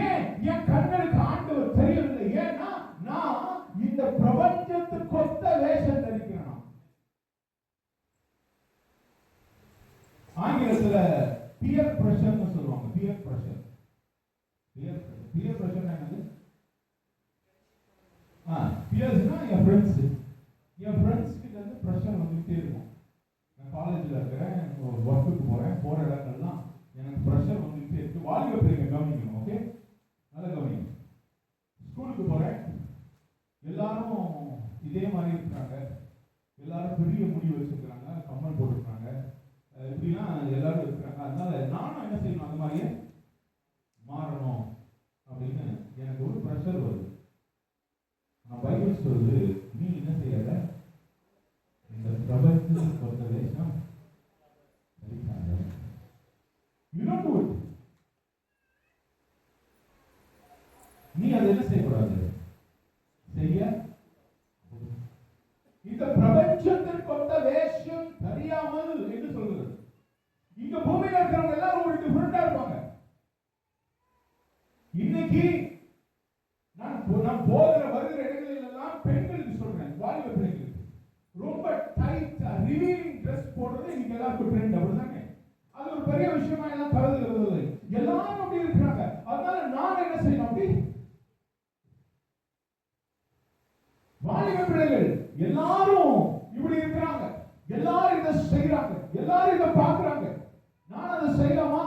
ஏன் என் கண்களுக்கு ஆண்டவர் தெரியவில்லை? ஏன்னா நான் இந்த பிரபஞ்சத்துக்கு ஒத்த வேஷம் தரிக்கிறேன். ஆங்கிலத்துல பியர் பிரஷர்னு சொல்லுவாங்க. பியர் பிரஷர் என்னது? பியர்ஸ்னா என் ஃப்ரெண்ட்ஸ் கிட்ட இருந்து பிரஷர் வந்துட்டே இருக்கும். நான் காலேஜ்ல இருக்கிறேன், ஒர்க்குக்கு போற இடங்கள்லாம் எனக்கு பிரஷர் வந்துட்டே இருக்கு. வாலிப பிள்ளைங்க கவனிக்கணும். ஓகே, நல்ல கவனிக்கணும். இதே மாதிரி இருக்கிறாங்க. எல்லாரும் பெரிய முடி வச்சிருக்கிறாங்க, கம்மல் போட்டுருக்காங்க, இப்படிலாம் எல்லாரும் இருக்கிறாங்க. அதனால நானும் என்ன செய்யணும், அந்த மாதிரியே மாறணும் அப்படின்னு எனக்கு ஒரு ப்ரெஷர் வருது. நான் பைபிள் சொல்லுது, நீ என்ன செய்யற, இந்த பிரபஞ்சத்துக்கு பொறுத்த வேஷம் நீ அதை என்ன செய்யக்கூடாது, செய்ய இந்த பிரபஞ்சத்திற்கு கொண்ட வேஷம் தெரியாமல் என்று சொல்கிறது. இங்க பூமியில இருக்கிறவங்க எல்லாரும் ஒரு டிஃபரெண்டா இருப்பாங்க. இன்னைக்கு நான் போகிற வருகிற இடங்களில் எல்லாம் பெண்களுக்கு சொல்றேன், வாலிப பெண்களுக்கு ரொம்ப டைட் ரிவீலிங் ட்ரெஸ் போடுறது இன்னைக்கு எல்லாருக்கும் ட்ரெண்ட். அப்படிதானே? அது ஒரு பெரிய விஷயமா எல்லாம் கருதுகிறது. எல்லாரும் அப்படி இருக்கிறாங்க. அதனால நான் என்ன செய்யணும், அப்படி வாலிப பிள்ளைகள் எல்லாரும் இப்படி இருக்கிறாங்க, எல்லாரும் இதை செய்யறாங்க, எல்லாரும் இதை பார்க்கிறாங்க. நான் அதை செய்யலாமா?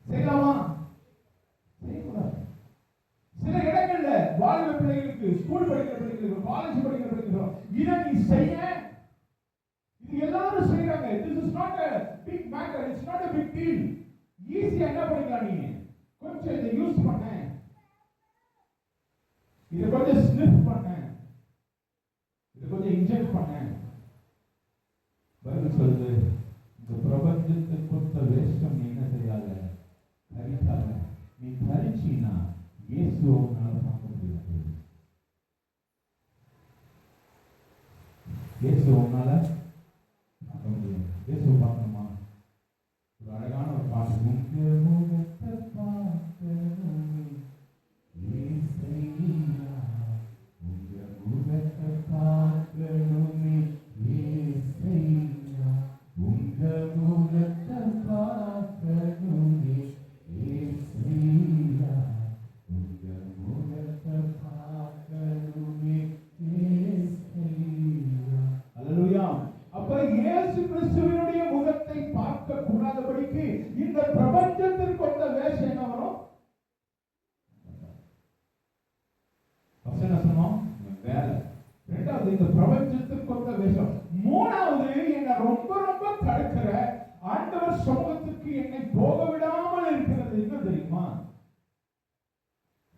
செய்யலாமா? செய்யக்கூடாது. சில இடங்கள்ல வாலிப பிள்ளைகளுக்கு, ஸ்கூல் படிக்கிற பிள்ளைகளுக்கு, காலேஜ் படிக்கிற பிள்ளைகளுக்கு இதை நீ செய்ய, இது எல்லாரும் செய்யறாங்க. This is not a big matter, it's not a big deal. ஈஸியா என்ன பண்ணிக்கலாம், நீ கொஞ்சம் இதை யூஸ் பண்ண, இதை கொஞ்சம் ஸ்னிப் பண்ண, இதை கொஞ்சம் இன்ஜெக்ட் பண்ண. பைபிள் சொல்லுது, இந்த பிரபஞ்சத்துக்கு கொடுத்த வேஷம் நீ என்ன செய்யாத, தரிக்காத. நீ தரிச்சினா இயேசுவை உன்னால பார்க்க முடியாது. இயேசுவை உன்னால பார்க்க முடியாது. இயேசுவை பார்க்கணுமா? ஒரு அழகான ஒரு பாட்டு, உங்க முகத்தை பார்க்கணும், இயேசையா உங்க முகத்தை பார்க்கணுமே, இயேசையா உங்க முகத்தை பார்க்கணுமே, இயேசையா உங்க முகத்தை பார்க்கணுமே, இயேசையா. அல்லேலூயா. அப்ப இயேசு கிறிஸ்துவினுடைய முகத்தை பார்க்க கூடாதபடிக்கு இந்த பிரபஞ்சத்திற்கு வந்த வேஷம் என்ன வரும்? வேலை. இரண்டாவது, இந்த பிரபஞ்சத்திற்கு வந்த வேஷம். மூணாவது, என்னை ரொம்ப ரொம்ப தடுக்கிற ஆண்டவர் சமூகத்துக்கு என்னை போக விடாமல் இருக்கிறது என்ன தெரியுமா?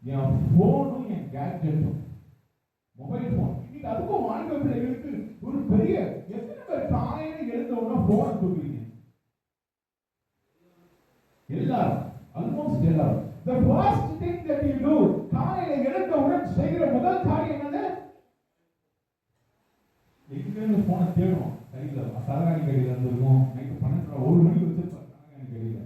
என் போனும் என் கேட்ஜெட்டும், மொபைல் போன். இன்னைக்கு அதுக்கும் வாலிப பிள்ளைகளுக்கு ஒரு பெரிய, எத்தனை பேர் காலையில எழுந்த உடனே போன் தூக்குறீங்க? எல்லாரும், ஆல்மோஸ்ட் எல்லாரும். The first thing that you do, காலையில எழுந்தவுடன் செய்கிற முதல் காரியம் என்னது? எங்கன்னு போனை தேடுவோம். கையில சரகாணி கடையில் இருந்திருக்கும், நைட்டு 12 1 மணிக்கு வச்சிருப்பாங்க சரகாணி கடையில.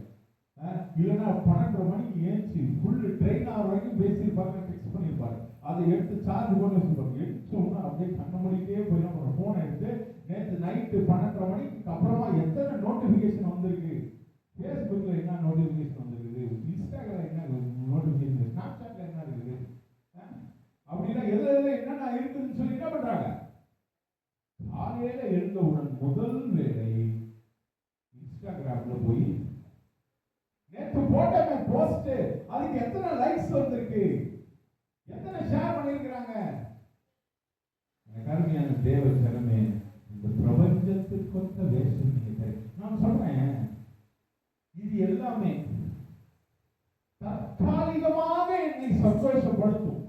இல்லைன்னா 12 மணிக்கு ஏஞ்சி ஃபுல் ட்ரெயின் ஆகிற வரைக்கும் பேசியிருப்பாங்க, டெக்ஸ்ட் பண்ணியிருப்பாங்க. அதை எடுத்து சார்ஜ் போட்டு வச்சிருப்பாங்க. எடுத்தோம்னா அப்படியே கண்ண மணிக்கே போய் நம்ம போனை எடுத்து நேற்று நைட்டு 12 மணிக்கு அப்புறமா எத்தனை நோட்டிபிகேஷன் வந்திருக்கு, ஃபேஸ்புக்ல என்ன நோட்டிபிகேஷன் வந்திருக்குது, இன்ஸ்டாகிராம்ல என்ன நோட்டிபிகேஷன், ஸ்னாப்சாட்ல என்ன இருக்குது, அப்படின்னா எதுல என்னென்ன இருக்குதுன்னு சொல்லி என்ன பண்றாங்க? காலையில எழுந்தவுடன் முதல் வேலை இன்ஸ்டாகிராம்ல போய் நேற்று போட்ட போஸ்ட், அதுக்கு எத்தனை லைக்ஸ் வந்திருக்கு, எத்தனை ஷேர் பண்ணிருக்கிறாங்க. அருமையான தேவ ஜனமே, இந்த பிரபஞ்சத்திற்கு கொண்ட வேஷம் நீங்க, நான் சொல்றேன், இது எல்லாமே தற்காலிகமாக என்னை சந்தோஷப்படுத்தும்.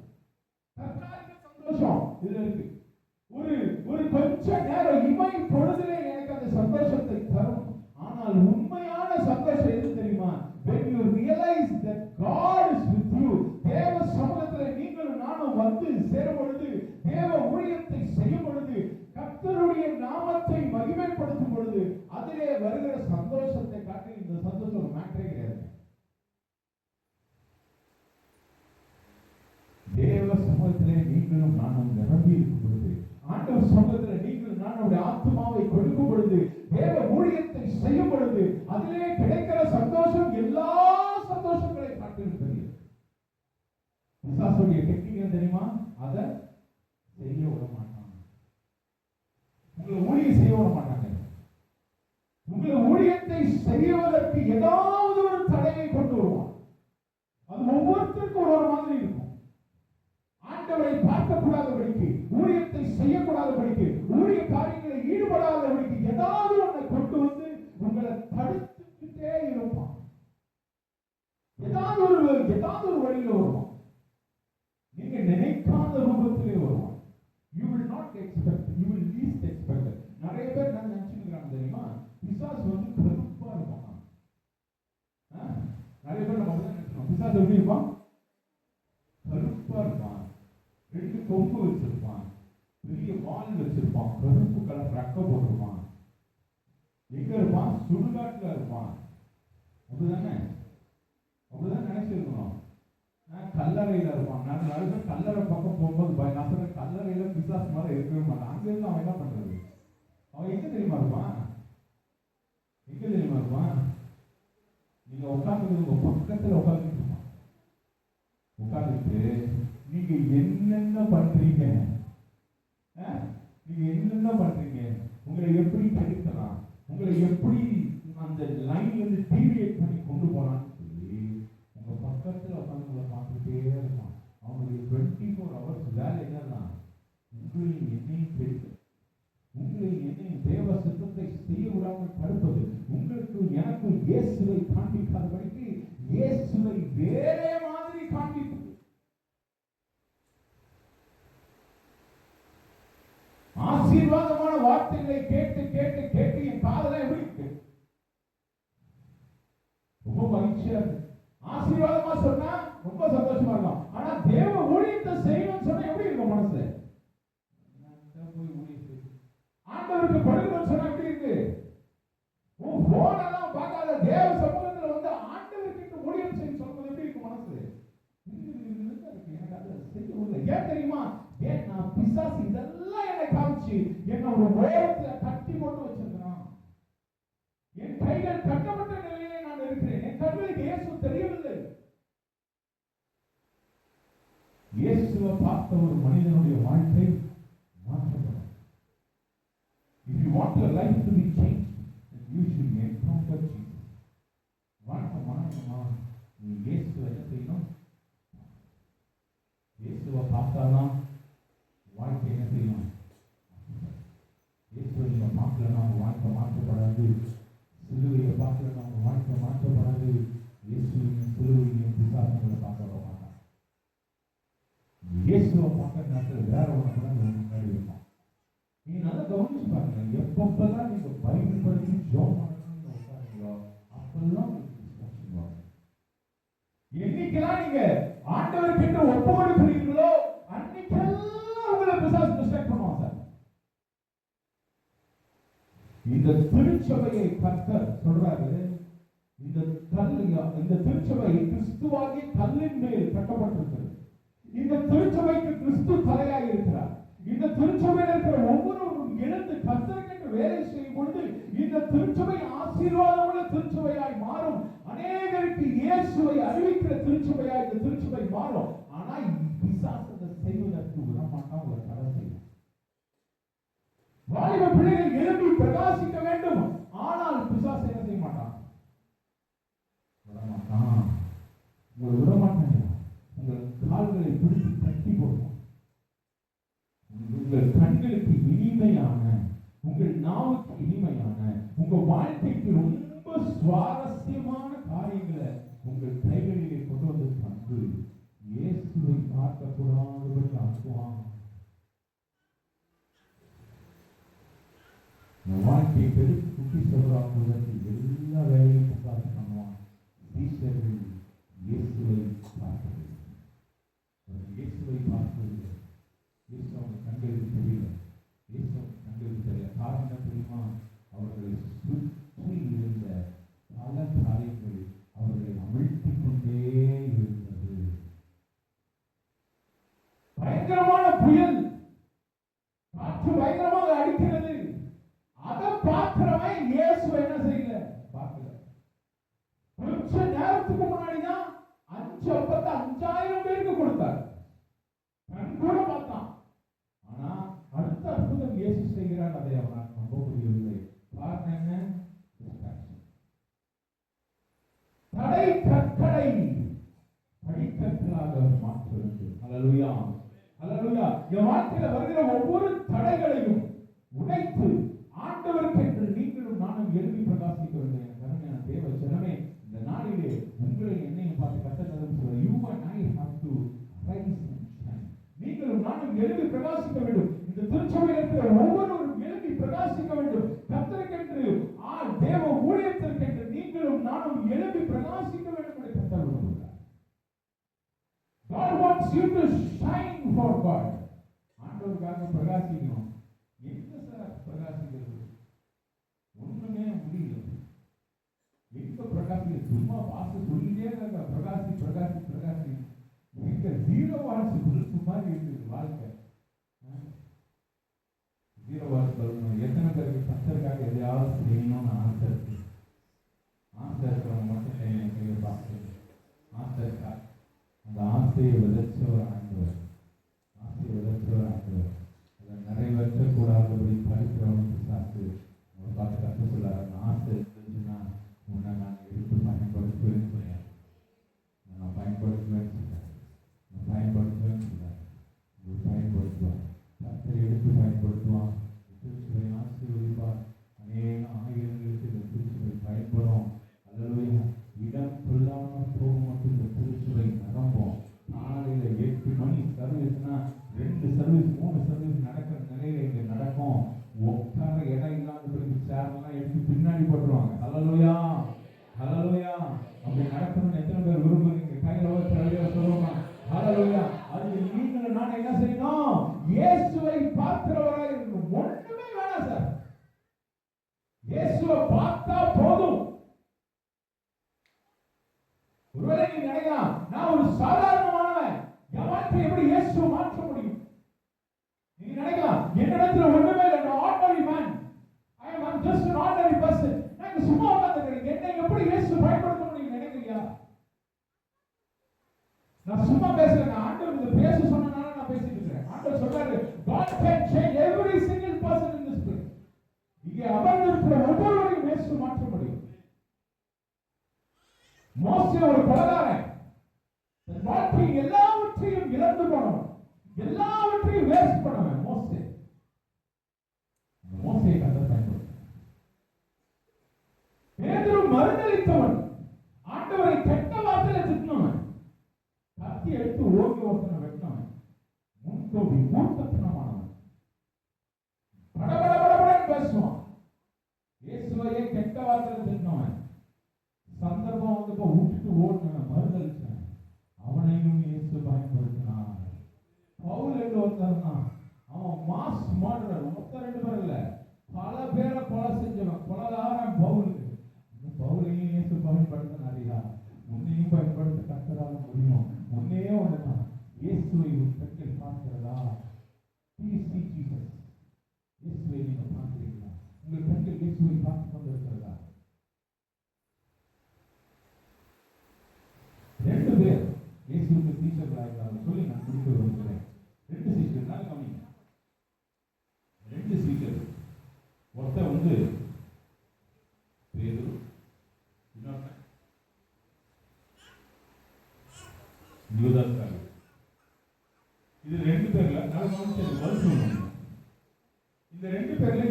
தற்காலிக சந்தோஷம் இதுல இருக்கு. ஒரு கொஞ்ச நேரம் இமை பொழுதிலே எனக்கு அந்த சந்தோஷத்தை தரும். ஆனால் உண்மையான சந்தோஷம் எது தெரியுமா? When you realize that God is with you, தேவ சமூகத்தில் நீங்களும் நானும் வந்து சேரும் பொழுது, தேவ ஊழியத்தை செய்யும் பொழுது, கர்த்தருடைய நாமத்தை மகிமைப்படுத்தும் பொழுது, அதிலே வருகிற சந்தோஷத்தை காட்டி இந்த சந்தோஷம் ஒரு மேட்டரே கிடையாது. தேவ சமூகத்திலே நீங்களும் நானும் நிரம்பி இருக்கும் பொழுது, ஆண்டவர் சமூகத்தில் நீங்களும் நானுடைய ஆத்மாவை கொடுக்கும் பொழுது, தேவ ஊழியத்தை செய்யும் பொழுது, இருக்கக்கூடாதபடிக்கு, ஊழியத்தை செய்யக்கூடாதபடிக்கு, ஊழிய காரியங்களை ஈடுபடாதபடிக்கு ஏதாவது ஒன்றை கொண்டு வந்து உங்களை தடுத்துக்கிட்டே இருப்பான். ஏதாவது ஒரு வழியில வருவான். நீங்க நினைக்காத ரூபத்திலே வருவான். You will not expect, you will least expect. நிறைய பேர் நான் நினைச்சுக்கிறாங்க தெரியுமா, பிசாசு வந்து கருப்பா இருப்பான். நிறைய பேர் நம்ம நினைச்சோம் பிசாசு எப்படி இருப்பான், கருப்பா இருப்பான், 2 கொம்பு வச்சிருப்பான், பெரிய வால் வச்சிருப்பான், கருப்பு கலர் ரக்க போட்டிருப்பான். எங்க இருப்பான், சுடுகாட்டுல இருப்பான். அப்படிதானே நினைச்சிருக்கணும். கல்லறையில இருப்பான். நான் நடுவே கல்லறை பக்கம் போகும்போது நான் சொல்றேன், கல்லறையில பிசாசு மாதிரி இருக்கவே மாட்டான். அங்க இருந்து அவன் என்ன பண்றது, அவன் எங்க தெரியுமா இருப்பான், நீங்க உட்கார்ந்து உங்க பக்கத்துல உட்கார்ந்துட்டு நீங்க என்னென்ன பண்றீங்க, உங்களை எப்படி கெடுக்கலாம், உங்களை எப்படி அந்த லைன்ல இருந்து டீவியேட் பண்ணி கொண்டு போலான்னு சொல்லி உங்க பக்கத்துல உட்கார்ந்து பார்த்துட்டே இருப்பான். அவனுடைய 24 hours வேலை என்னதான், உங்களையும் என்னையும் கெடுக்க, உங்களையும் என்னையும் தேவ சித்தத்தை செய்ய விடாமல் தடுப்பது, உங்களுக்கு எனக்கும் இயேசுவை காண்பிக்காதபடிக்கு இயேசுவை வேறே மாதிரி காண்பிப்பது. ஆசீர்வாதமான வார்த்தைகளை கேட்டு கேட்டு கேட்டு என் காதல எப்படி இருக்கு, ரொம்ப மகிழ்ச்சியா இருக்கு. ஆசீர்வாதமா சொன்னா ரொம்ப சந்தோஷமா இருக்கும். ஆனா தேவ ஊழியத்தை செய்யணும்னு சொன்னா எப்படி இருக்கும் மனசு, ஆண்டவருக்கு படுக்கணும்னு சொன்னா எப்படி இருக்கு, போன் எல்லாம் பார்க்காத தேவ சமூகத்துல வந்து ஆண்டவருக்கு ஊழியம் செய்ய சொல்றது எப்படி இருக்கு மனசு, எனக்கு அதை செய்ய முடியல. ஏன் தெரியுமா, ஏன் நான் பிசாசு இதெல்லாம் என்னை காமிச்சு என்ன ஒரு ஓரத்துல கட்டி போட்டு வச்சிருக்கிறான். என் கைகள் கட்டப்பட்ட நிலையிலே நான் இருக்கிறேன். என் கண்களுக்கு இயேசு தெரியவில்லை. இயேசுவை பார்த்த ஒரு மனிதனுடைய வாழ்க்கை மாற்றப்படும். If you want your life to be changed, then you should encounter Jesus. வாழ்க்கமா நீ இயேசுவை என்ன செய்யணும், இயேசுவை பார்த்தாதான் வாழ்க்கை என்ன செய்யணும், இயேசுவை நீங்க பார்க்கலன்னா உங்க வாழ்க்கை மாற்றப்படாது. சிலுவையை பார்க்கலன்னா உங்க வாழ்க்கை மாற்றப்படாது. இயேசுவையும் சிலுவையும் பிசாசுகளை பார்க்க வர மாட்டான். இயேசுவை பார்க்க நேரத்தில் வேற ஒன்று கூட முன்னாடி இருக்கும். நீங்க நல்லா கவனிச்சு பாருங்க, எப்பப்பெல்லாம் நீங்க பைபிள் படிச்சு ஜோம் பண்ணணும்னு உட்காருங்களோ அப்பெல்லாம் என்னைக்கெல்லாம் நீங்க ஆண்டவருக்கு என்று ஒப்பு கொடுக்கிறீர்களோ அன்னைக்கெல்லாம் உங்களை பிசாசு டிஸ்ட்ராக்ட் பண்ணுவான் சார். இந்த திருச்சபையை கர்த்தர் சொல்றாரு, இந்த திருச்சபை கிறிஸ்துவாகிய கல்லின் மேல் கட்டப்பட்டிருக்கிறது. இந்த திருச்சபைக்கு கிறிஸ்து தலையாக இருக்கிறார். இந்த திருச்சபையில் இருக்கிற ஒவ்வொருவரும் எழுந்து கர்த்தருக்கு வேலை செய்யும் பொழுது இந்த திருச்சபை ஆசீர்வாதமுள்ள திருச்சபையாய் மாறும். அநேகருக்கு இயேசுவை அறிவிக்கிற திருச்சபையாய் இந்த திருச்சபை மாறும். ஆனா பிசாசத்தை செய்வதற்கு விடமாட்டான், ஒரு தடை செய்யும். வாலிப பிள்ளைகள் எழுப்பி பிரகாசிக்க வேண்டும். ஆனால் பிசாசு என்ன செய்ய மாட்டான், விடமாட்டான். உங்களை விடமாட்டாங்க. உங்கள் கால்களை பிடித்து தட்டி போடுவோம். உங்கள் கண்களுக்கு இனிமையான, உங்கள் நாவுக்கு இனிமையான, உங்க வாழ்க்கைக்கு ரொம்ப சுவாரஸ்யமான காரியங்களை உங்கள் கைகளிலே கொண்டு வந்து தந்து இயேசுவை பார்க்கக்கூடாதபடி ஆக்குவான். வாழ்க்கையை பெருத்து குட்டி சொல்றாங்க, எல்லா வேலையும் உட்கார்ந்து பண்ணுவான். ஈஸ்வரர்கள் இயேசுவை பார்ப்பது, இயேசுவை பார்ப்பது, இயேசு அவங்க கண்களுக்கு தெரியல. இயேசு கண்களுக்கு தெரியல. காரணம் தெரியுமா, அவர்களை சுற்றி இருந்த பல காரியங்கள் அவர்களை அமிழ்த்திக் கொண்டே இருந்தது. பயங்கரமான புயல், காற்று பயங்கரமாக அடிக்கிறது. அதை பார்க்கிறவன் இயேசுவை என்ன செய்யல, பார்க்கல. கொஞ்ச நேரத்துக்கு முன்னாடிதான் 5 அப்பத்தை 5000 பேருக்கு கொடுத்தார். கண் கூட பார்த்தான். ஆனா அடுத்த அற்புதம் இயேசு செய்கிறார், அதை அவனால் நம்ப முடியவில்லை. காரணம் என்ன? தடை கற்களை படிக்கற்களாக மாற்ற வேண்டும். அல்லேலூயா. அல்லேலூயா. என் வாழ்க்கையில வருகிற ஒவ்வொரு தடைகளையும் உடைத்து ஆண்டவருக்கு என்று நீங்களும் நானும் எழுதி பிரகாசிக்க வேண்டும். என் கருமையான தேவ ஜனமே, இந்த நாளிலே உங்களை என்னையும் பார்த்து கர்த்தர் சொல்றார், you and I have to rise and shine. நீங்களும் நானும் எழுதி பிரகாசிக்க வேண்டும். இந்த திருச்சபையில் இருக்கிற ஒவ்வொருவரும் எழுதி பிரகாசிக்க வேண்டும். கர்த்தருக்கென்று தேவ ஊழியத்திற்கென்று நீங்களும் நானும் எழுதி பிரகாசிக்க வேண்டும் என்று கர்த்தர் விரும்புகிறார். God wants you to shine for God. ஆண்டவருக்காக பிரகாசிக்கணும். எங்க சார் பிரகாசிக்கிறது? ஒண்ணுமே முடியல. எங்க பிரகாசிக்க? சும்மா பாச சொல்லிட்டே இருக்க பிரகாசி பிரகாசி பிரகாசி. எங்க ஜீரோ வாட்ஸ் புதுசு மாதிரி இருக்குது வாழ்க்கை. ஜீரோ வாட்ஸ் சொல்லணும். எத்தனை பேருக்கு கர்த்தருக்காக எதையாவது செய்யணும்னு ஆசை இருக்கு? ஆசை இருக்கிறவங்க மட்டும் கையை பார்த்து ஆசை இருக்கா? அந்த ஆசையை விதைச்சவர் ஆண்டவர். ஆசையை விதைச்சவர் ஆண்டவர். அதை நிறைவேற்றக்கூடாதபடி படிக்கிறவனுக்கு சாத்து அவரை பார்த்து கற்று சொல்லார். அந்த ஆசை இருந்துச்சுன்னா உன்னை நான் எடுத்து பயன்படுத்துவேன்னு சொன்னார். நான் பயன்படுத்துவேன்னு சொன்னார். நான் பயன்படுத்துவேன்னு சொன்னார். உங்களுக்கு பயன்படுத்துவான். கர்த்தரை எடுத்து பயன்படுத்துவான். திருச்சுவை ஆசீர்வதிப்பார். அநேக ஆயிரங்களுக்கு இந்த திருச்சுவை பயன்படும். அல்லேலூயா. இடம் கொள்ளாமல் போக மட்டும் இந்த திருச்சுவை நிரம்பும். காலையில 8 மணி சர்வீஸ்னா 2 சர்வீஸ் 3 சர்வீஸ் நடக்கிற நிலையில இங்க நடக்கும். உட்கார இடம் இல்லாதபடி சேர்லாம் எடுத்து பின்னாடி போட்டுருவாங்க. அல்லேலூயா, அல்லேலூயா. அப்படி நடக்கணும்னு எத்தனை பேர் விரும்புறீங்க? கையில சொல்லுவாங்க. அல்லேலூயா. அது நீங்களும் நான் என்ன செய்யணும்? இயேசுவை பார்க்கிறவராய் இருக்கணும். ஒண்ணுமே வேணாம் சார். இயேசுவை பார்த்தா போதும். ஒருவேளை நீங்க நினைக்கலாம், நான் ஒரு சாதாரணமானவன், என் வாழ்க்கை எப்படி இயேசுவை மாற்ற முடியும்? நீங்க நினைக்கலாம், என்னிடத்துல ஒண்ணுமே இல்லை, நான் ordinary man, I am just an ordinary person. நான் சும்மா உட்கார்ந்திருக்கேன், என்னை எப்படி இயேசு பயன்படுத்த முடியும் நினைக்கிறீங்களா? நான் சும்மா பேசல, ஆண்டவர் இத பேச சொன்னனால நான் பேசிட்டு இருக்கேன். ஆண்டவர் சொல்றாரு, God can change every single person in this place. இங்கே அமர்ந்திருக்கிற ஒவ்வொருவரையும் இயேசு மாற்ற முடியும். மோசே ஒரு கொலைகாரன், தன் வாழ்க்கையில் எல்லாவற்றையும் இழந்து போனவன், எல்லாவற்றையும் வேஸ்ட் பண்ணவன் மோசே. மோசேயை கர்த்தர் பயன்படுத்தினார். பேதுரு மறுதலித்தவன், ஆண்டவரை கெட்ட வார்த்தையில திட்டினவன், கத்தி எடுத்து ஓங்கி ஒருத்தனை வெட்டினவன், முன்கோபி மூர்க்கத்தனமானவன், படபடபடபடன்னு பேசுவான், இயேசுவையே கெட்ட வார்த்தையில திட்டினவன், சந்தர்ப்பம் வந்து விட்டுட்டு ஓடினவன், மறுதலிச்சான், அவனையும் இயேசு பயன்படுத்தினான். பவுல் என்று ஒருத்தர், அவன் மாஸ் மர்டரர், ஒருத்தர் 2 பேர் இல்ல, பல பேரை கொலை செஞ்சவன், கொலைகாரன் பவுல். பவுலையும் இயேசு பயன்படுத்தினாரியா? உன்னையும் பயன்படுத்த கர்த்தரால முடியும். உன்னே ஒண்ணுதான், இயேசுவை உன் கண்கள் பார்க்கிறதா? இயேசுவை நீங்க பார்க்கிறீங்களா? உங்கள் கண்கள் இயேசுவை பார்த்து கொண்டிருக்கிறதா? 2 பேர் இயேசுவுக்கு சீஷர்களாக சொல்லி நான் முடிக்க விரும்புகிறேன். 2 சீஷர்கள் தான் கவனிங்க. 2 சீஷர்கள். ஒருத்தர் வந்து பேதுரு, இன்னொருத்தன் யூதாஸ். இது 2 பேர்ல நான் கவனிச்சது பதில் சொல்லுங்க. இந்த 2 பேர்ல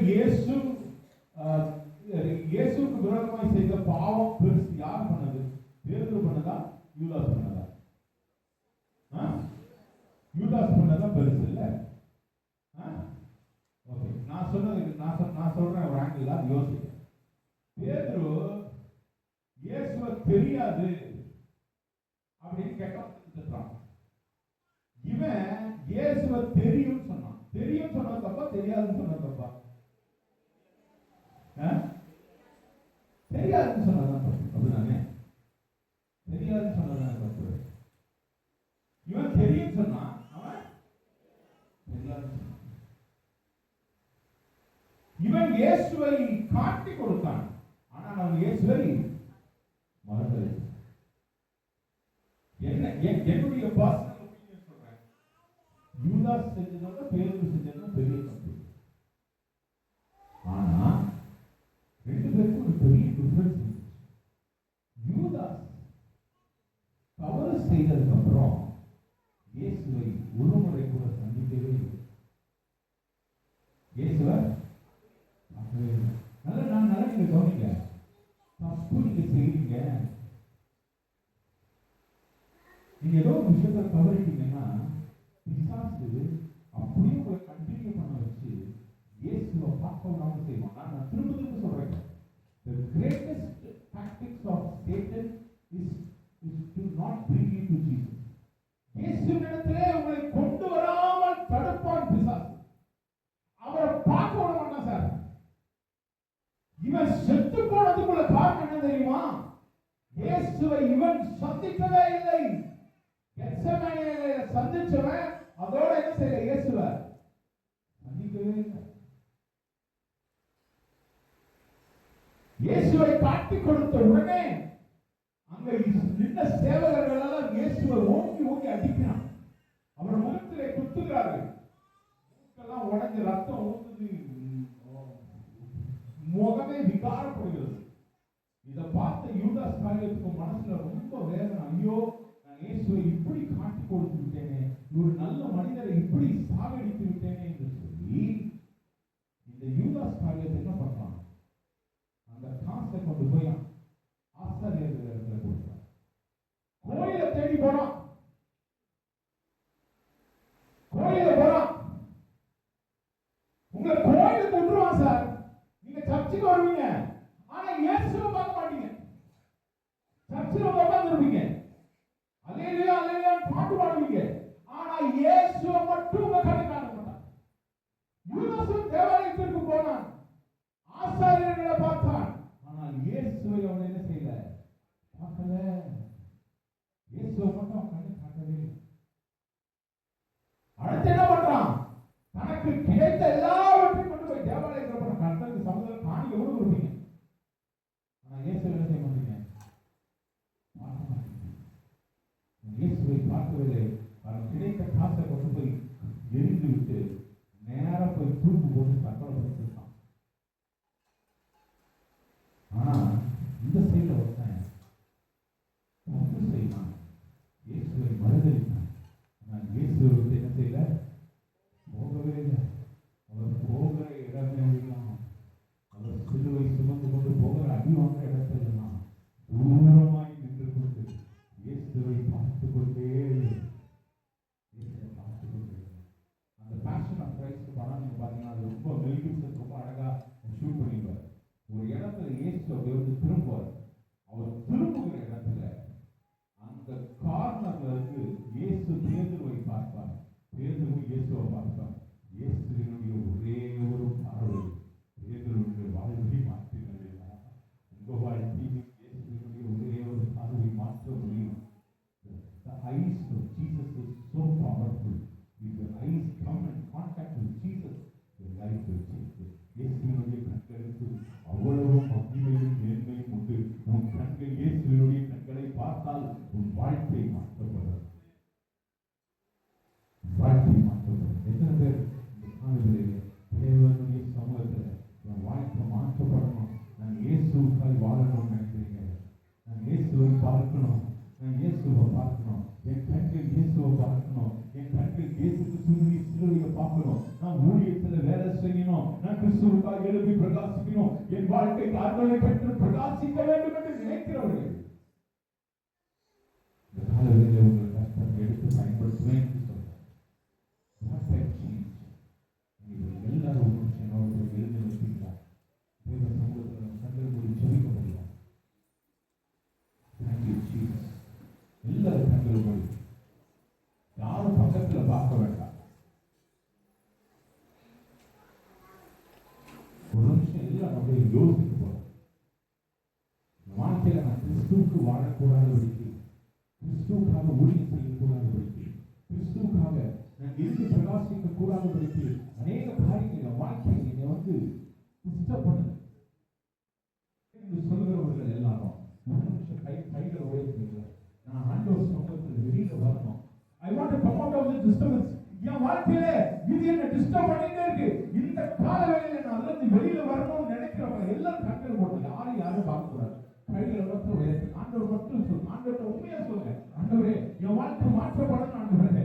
இயேசுவுக்கு விரோதமாய் செய்த பாவம் பெருசு யார் பண்ணது? பேதுரு பண்ணதா? யூதாஸ் பண்ணதா? யூதாஸ் பண்ணதா பெருசு இல்ல? ஓகே, நான் சொன்னதுக்கு நான் சொல்றேன் ஒரு ஆங்கிள், அது யோசிக்க. பேதுரு இயேசுவை தெரியாது அப்படின்னு கேட்டான். இவன் இயேசுவை தெரியும் சொன்னான். தெரியும் சொன்ன தப்பா, தெரியாதுன்னு சொன்ன தப்பா? தெரியாதுன்னு சொன்னதான் தப்பு. அப்படிதானே? தெரியாதுன்னு சொன்னதான் தப்பு. இவன் தெரியும் சொன்னான், அவன் தெரியாதுன்னு சொன்னான். இவன் இயேசுவை காட்டி கொடுத்தான், ஆனால் அவன் இயேசுவை மறந்தது. என்னுடைய பர்சனல் ஒப்பீனியன் சொல்றேன், யூதாஸ் செஞ்சதோட பேதுரு செஞ்சது பெரிய தப்பு. ஆனா 2 பேருக்கும் ஒரு பெரிய டிஃபரன்ஸ். யூதாஸ் தவறு செய்ததுக்கு அப்புறம் இயேசுவை ஒரு முறை கூட சந்திக்கவே இல்லை. இயேசுவை பார்க்கவே இல்லை. நல்லா நீங்க கவனிங்க. தப்பு நீங்க செய்றீங்க, நீங்க ஏதோ ஒரு விஷயத்தை தவறிட்டீங்கன்னா பிசாசு அப்படியே உங்களை கண்டினியூ பண்ண வச்சு இயேசுவை பார்க்க விடாம செய்வான். நான் திரும்ப திரும்ப சொல்றேன், the greatest tactics of Satan is to not bring you to Jesus. இயேசுவிடத்திலே உங்களை கொண்டு வராமல் தடுப்பான் பிசாசு. அவரை பார்க்க விட மாட்டான் சார். இவன் செத்து போனதுக்குள்ள காரணம் என்ன தெரியுமா? இயேசுவை இவன் சந்திக்கவே இல்லை. கெத்செமனேயிலே சந்திச்சவன் அதோட என்ன செய்யல? இயேசுவை சந்திக்கவே இல்லை. இயேசுவை காட்டி கொடுத்த உடனே அங்க நின்ற சேவகர்கள் எல்லாம் இயேசுவை ஓங்கி ஓங்கி அடிக்கிறான். அவர் முகத்திலே குத்துகிறார்கள். மூக்கெல்லாம் உடைஞ்சு ரத்தம் ஊத்துது, முகமே விகாரப்படுகிறது. இதை பார்த்த யூதாஸ் காரியத்துக்கு மனசுல ரொம்ப வேதனை. ஐயோ, நான் இயேசுவை இப்படி காட்டி கொடுத்து விட்டேனே, ஒரு நல்ல மனிதரை இப்படி சாகடித்து விட்டேனே என்று சொல்லி இந்த யூதாஸ் காரியத்தை என்ன பண்றான்? அந்த காசை கொண்டு போய் ஆசாரியர்கள் இடத்துல கொடுத்தான். கோயிலை தேடி போறான். கோயில போறான். உங்களை கோயிலுக்கு விட்டுருவான் சார். நீங்க சர்ச்சுக்கு வருவீங்க, ஆனா இயேசுவை பார்க்க மாட்டீங்க. சர்ச்சில் உட்கார்ந்துருப்பீங்க, அல்லேலூயா அல்லேலூயா பாட்டு பாடுவீங்க, ஆனா இயேசுவை மட்டும் உங்க கண்ணு காட்ட மாட்டான். யூதாஸ் தேவாலயத்திற்கு போனான், ஆசாரியர்களை பார்த்தான், ஆனால் இயேசுவை அவன் என்ன செய்யல? பார்க்கல. இயேசுவை மட்டும் அவன் கண்ணு காட்டவே இல்லை. அடுத்து என்ன பண்றான்? தனக்கு கிடைத்த எல்லாவற்றையும் கொண்டு போய் தேவாலயத்தில் போன கர்த்தருக்கு சமுதாயம் காணி எவ்வளவு கொடுப்பீங்க, ஆனா இயேசுவை என்ன செய்ய மாட்டீங்க? பார்க்க மாட்டீங்க. இயேசுவை பார்க்கவில்லை. அவன் கிடைத்த காசை கொண்டு போய் எரிந்து விட்டு நேரா போய் தூக்கு போட்டு தற்கொலை பண்ணிருக்கான். ஆனா இந்த சைடுல ஒருத்தன் தப்பு செய்வான், இயேசுவை மறுதளித்தான். ஆனால் இயேசுவை விட்டு என்ன செய்யல? போகவே இல்லை. அவர் போகிற இடமே எல்லாம், அவர் சிலுவை சுமந்து கொண்டு போகிற அடி வாங்குற இடத்திலாம் தூரமாய் நின்று கொண்டு இயேசுவை பார்த்து கொண்டே அந்த பேஷன் ஆஃப் கிரைஸ்ட் படம் நீங்க பாத்தீங்கன்னா அது ரொம்ப மெல்கிப்சன் ரொம்ப அழகா ஷூட் பண்ணிருப்பார். ஒரு இடத்துல இயேசு அப்படியே வந்து திரும்புவார். அவர் திரும்புகிற இடத்துல அந்த கார்னர்ல இருந்து இயேசு பேதுருவை பார்ப்பார். பேதுரு இயேசுவை பார்ப்பார். இயேசுவினுடைய ஒரே ஒரு பார்வை பேதுருவுடைய வாழ்வை மாற்றினது. உங்க வாழ்க்கையில் இயேசுவினுடைய ஒரே ஒரு பார்வை மாற்ற முடியும். The eyes of Jesus is so powerful. If your eyes come in contact with Jesus, your life will change. இயேசுவினுடைய கண்களுக்கு அவ்வளவு மகிமையும் மேன்மையும் உண்டு. உன் கண்கள் இயேசுவினுடைய கண்களை பார்த்தால் உன் வாழ்க்கை மாற்றப்படும். வாழ்க்கை மாற்றப்படும். எத்தனை பேர் இந்த காலங்களிலே தேவனுடைய சமூகத்தில் என் வாழ்க்கை மாற்றப்படணும், நான் இயேசுக்காய் வாழணும்னு நினைக்கிறீங்க? நான் இயேசுவை பார்க்கணும், நான் இயேசுவை பார்க்கணும், என் கண்கள் இயேசுவை பார்க்கணும், என் கண்கள் இயேசுக்கு சுருங்கி சிலுவையை பார்க்கணும், நான் ஊழியத்தில் வேலை செய்யணும், நான் கிறிஸ்துவுக்காக எழுப்பி பிரகாசிக்கணும், என் வாழ்க்கை ஆண்டவரை பெற்று பிரகாசிக்க வேண்டும் என்று நினைக்கிறவர்கள் இந்த காலங்களில் உங்கள் கஷ்டத்தை எடுத்து பயன்படுத்துவேன் என்று சொல்றேன். நீங்கள் எல்லாரும் ஒரு நிமிஷம் என்னோட எழுதி வைப்பீங்களா? தேவ சமூகத்தில் கண்கள் மூடி ஜெபிக்க முடியும். Thank you Jesus. எல்லாரும் கண்கள் மூடி, யாரும் பக்கத்துல பார்க்க வேண்டாம். ஒரு நிமிஷம் எல்லாம் அப்படியே யோசிக்க போறோம். வாழ்க்கையில நான் கிறிஸ்துவுக்கு வாழக்கூடாதபடிக்கு, கிறிஸ்துவுக்காக ஊழியம் செய்யக்கூடாதபடிக்கு, கிறிஸ்துவுக்காக நான் இருந்து பிரகாசிக்க கூடாதபடிக்கு அநேக காரியங்கள் வாழ்க்கையை நீங்க வந்து டிஸ்டர்ப் பண்ணுது என்று சொல்கிறவர்கள் எல்லாரும் ஒரு நிமிஷம் கைகளை உயர்த்துங்க. நான் ஆண்டவர் சமூகத்தில் வெளியில வரணும். I want to come out of this disturbance. என் வாழ்க்கையில இது என்ன டிஸ்டர்ப் பண்ணிட்டே இருக்கு. இந்த கால வேளையில நான் அதிலிருந்து வெளியில வரணும்னு நினைக்கிறவங்க எல்லாரும் கண்கள் போட்டு யாரும் பார்க்க கூடாது. கைகளை மட்டும் உயர்த்து. ஆண்டவர் மட்டும் சொல்லு. ஆண்டவர்கிட்ட உண்மையா சொல்லுங்க. ஆண்டவரே, என் வாழ்க்கை மாற்றப்படணும். ஆண்டவரே,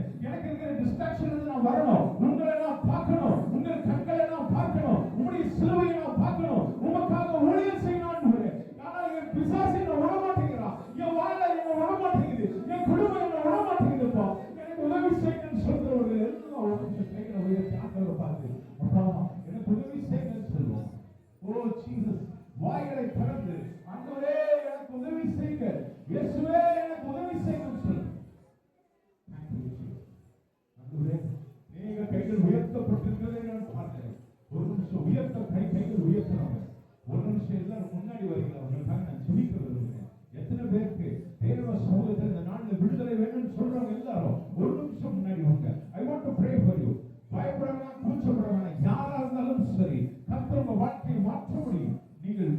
தேவ சமூகத்தில் இந்த நாளில் விடுதலை வேணும்னு சொல்றவங்க எல்லாரும் ஒரு நிமிஷம் முன்னாடி வாங்க. I want to pray for you. பயப்படாம கூச்சப்படாம யாரா இருந்தாலும் சரி கர்த்தர் உங்க வாழ்க்கையை மாற்ற முடியும். நீங்கள்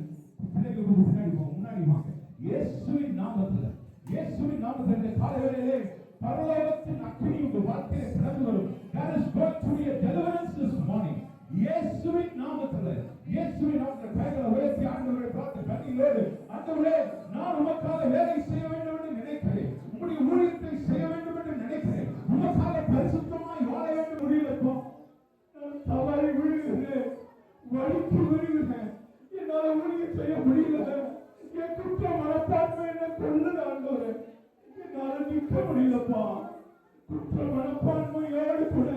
பிள்ளைகளுக்கு முன்னாடி வாங்க. இயேசுவின் நாமத்தில் இந்த காலையிலே பரலோகத்தின் அக்கினி உங்க வாழ்க்கையை கடந்து வரும். There is going to be a deliverance this morning. இயேசுவின் நாமத்தில் கைகளை உயர்த்தி ஆண்டவரை பார்த்து கண்ணீரோடு, ஆண்டவரே நான் உமக்காக வேலை செய்ய வேண்டும் என்று நினைக்கிறேன், உம்முடைய ஊழியத்தை செய்ய வேண்டும் என்று நினைக்கிறேன், உமக்காக பரிசுத்தமாய் வாழ வேண்டும் முடியலப்பா. நான் தவறி விழுகிறேன், வழிக்கு விழுகிறேன், என்னால ஊழியம் செய்ய முடியல. என் குற்ற மனப்பான்மை என்ன கொள்ளுது ஆண்டவரே, என்னால நிற்க முடியலப்பா. குற்ற மனப்பான்மையோடு கூட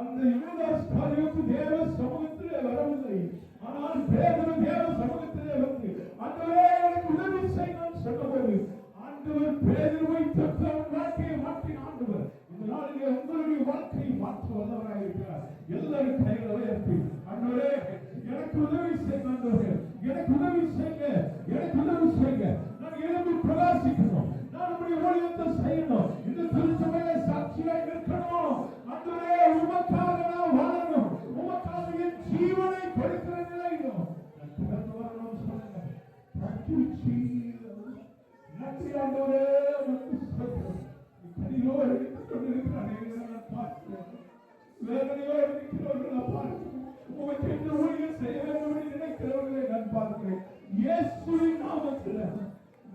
அந்த யூதாஸ் காரியத்து தேவ சமூகத்திலே வரவில்லை. ஆனால் பேதுரு தேவ சமூகத்திலே வந்து ஆண்டவரே எனக்கு உதவி செய்யணும் சொன்னபோது ஆண்டவர் பேதுருவை தொட்டு அவன் வாழ்க்கையை மாற்றின ஆண்டவர் இந்த நாளிலே உங்களுடைய வாழ்க்கையை மாற்ற வல்லவராக இருக்கிறார். எல்லாரும் கைகளை உயர்த்தி ஆண்டவரே எனக்கு உதவி செய்ய, ஆண்டவரே எனக்கு உதவி செய்ய, நான் எழுந்து பிரகாசிக்கணும், நான் உங்களுடைய ஊழியத்தை செய்யணும், இந்த திருச்சபையில சாட்சியாய் இருக்கணும். ஆண்டவரே உமக்காக நான் வாழணும், உமக்காக என் ஜீவனை கொடுக்கிற நிலையிலும் நான் கடந்து வரணும் சொல்லுங்க. நன்றி ஆண்டவரே, கனியோடு எடுத்துக் கொண்டிருக்கிற அனைவரும் நான் பார்க்கிறேன், வேதனையோடு இருக்கிறவர்கள் நான் பார்க்கிறேன், உமக்கு என்ன ஊழியம் செய்ய வேண்டும் என்று நினைக்கிறவர்களை நான் பார்க்கிறேன். இயேசுவின் நாமத்தில்,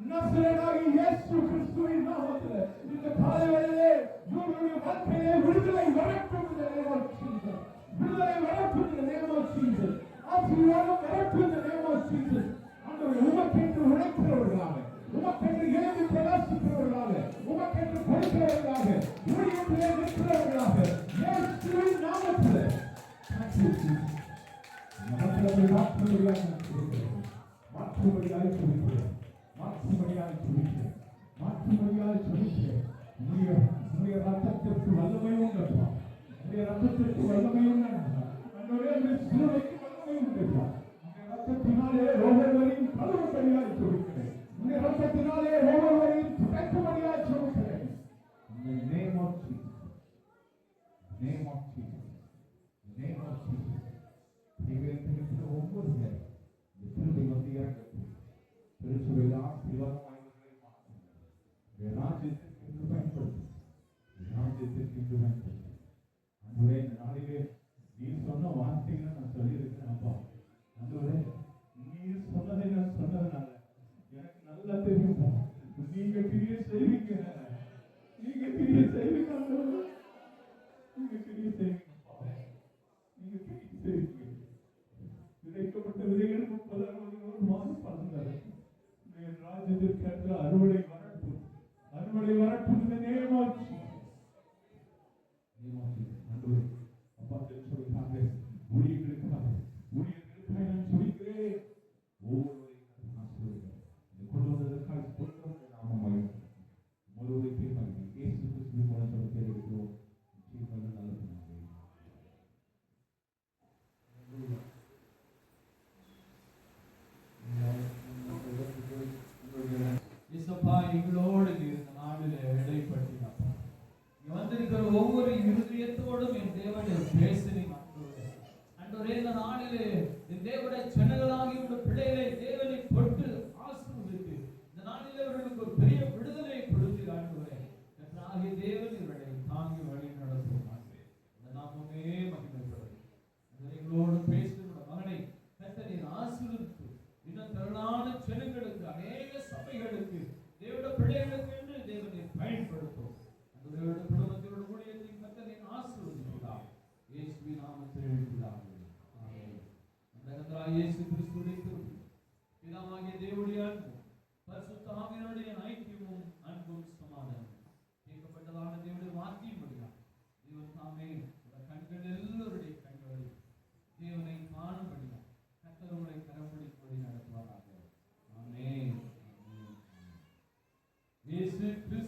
நசரேயனாகிய இயேசு கிறிஸ்துவின் நாமத்தில் இந்த காலையிலே இவருடைய வாழ்க்கையிலே விடுதலை வரட்டும் in the name of Jesus. விடுதலை வரட்டும் in the name of Jesus. ஆசீர்வாதம் வரட்டும் in the name of Jesus. ஆண்டவரே உமக்கென்று உழைக்கிறவர்களாக, உமக்கென்று எழுந்து பிரகாசிக்கிறவர்களாக, உமக்கென்று கொடுக்கிறவர்களாக, ஊழியத்திலே நிற்கிறவர்களாக இயேசுவின் நாமத்தில் நமக்கு மாற்றும்படியாக சொல்லிக்கிறேன். உன்னுடைய ரத்தத்திற்கு வல்லமை உண்டப்பா, உன்னுடைய ரத்தத்திற்கு வல்லமை உண்டப்பா, உன்னுடைய சிலுவைக்கு வல்லமை உண்டப்பா. உன்னுடைய ரத்தத்தினாலே ஒவ்வொருவரையும் கழுவும்படியாக சொல்லிக்கிறேன், உன்னுடைய ரத்தத்தினாலே ஒவ்வொருவரையும் துடைக்கும்படியாக சொல்லிக்கிறேன். In the name of Jesus, name of Jesus, name of Jesus. இருக்கிற ஒவ்வொரு பேரும் இந்த திருவை வந்து இறங்கட்டும். திருச்சுவையில் ஆசீர்வாதம் ஆய்வுகளை மாற்றும் ராஜ்யத்திற்கு பயன்படுத்தும், ராஜ்யத்திற்கு பயன்படுத்தும். அன்றுவரே இந்த நாளிலே நீ சொன்ன வார்த்தைகளை நான் சொல்லியிருக்கிறேன் அப்பா. அன்றுவரே நீ சொன்னதை நான் சொன்னதுனால எனக்கு நல்லா தெரியும், நீங்க கிரியை செய்வீங்க, நீங்க கிரியை செய்வீங்க, நீங்க கிரியை செய்வீங்க, நீங்க கிரியை செய்வீங்க. விதைக்கப்பட்ட விதைகள் 30-60 மாதம் பறந்தது. ராஜ்யத்திற்கு அறுவடை வரட்டும், அறுவடை வரட்டும். இந்த நேமாச்சு அப்பா சொல்லிட்டாங்க, ஊழியர்களுக்காக நான் சொல்லிக்கிறேன். ஒவ்வொருவரையும் கொண்டு வந்ததற்காக நாம ஒருவரை தீர்மானி இயேசு கிறிஸ்து மூலம் சொல்லி இருக்கிறோம். எங்களோடு இந்த நாளில் இடைப்பட்டீங்கப்பா. இங்க வந்திருக்கிற ஒவ்வொரு இருதயத்தோடும் என் தேவனை பேசுறீங்க அன்றவரே. இந்த நாளிலே என் தேவனுடைய ஜனங்களாகி உள்ள பிள்ளைகளை தேவனை தொட்டு ஆசீர்வதித்து இந்த நாளிலே அவர்களுக்கு ஒரு பெரிய விடுதலை கொடுத்து ஆண்டவரே ஆகிய தேவன் இவர்களை தாங்கி வழி நடத்துவாங்க. இந்த நாமமே மகிமைப்படுது. எங்களோடு பேசுகிற மகனை கர்த்தர் ஆசீர்வதித்து இன்னும் திரளான ஜனங்களுக்கு, அநேக சபைகளுக்கு, தேவனுடைய பிள்ளைகளுக்கு என்று தேவனை பயன்படுத்தும். அந்த தேவனுடைய குடும்பத்தினோட ஊழியத்தை கர்த்தர் ஆசீர்வதிக்கிறார். இயேசுவின் நாமத்தில் எழுதுகிறார். ஆமென். அந்த இயேசு கிறிஸ்துவின் கிருபை, பிதாவாகிய தேவனுடைய அன்பும் பரிசுத்த ஆவியானவருடைய ஐக்கியமும் அன்பும் சமாதானமும் கேட்கப்பட்டதான தேவனுடைய வார்த்தையின்படியா தேவன் தாமே கண்கள் எல்லோருடைய கண்களில் தேவனை காணும்படியா கர்த்தர் உங்களை கரம்பிடிக்கும்படி நடத்துவாராக. ஆமென். இயேசு கிறிஸ்து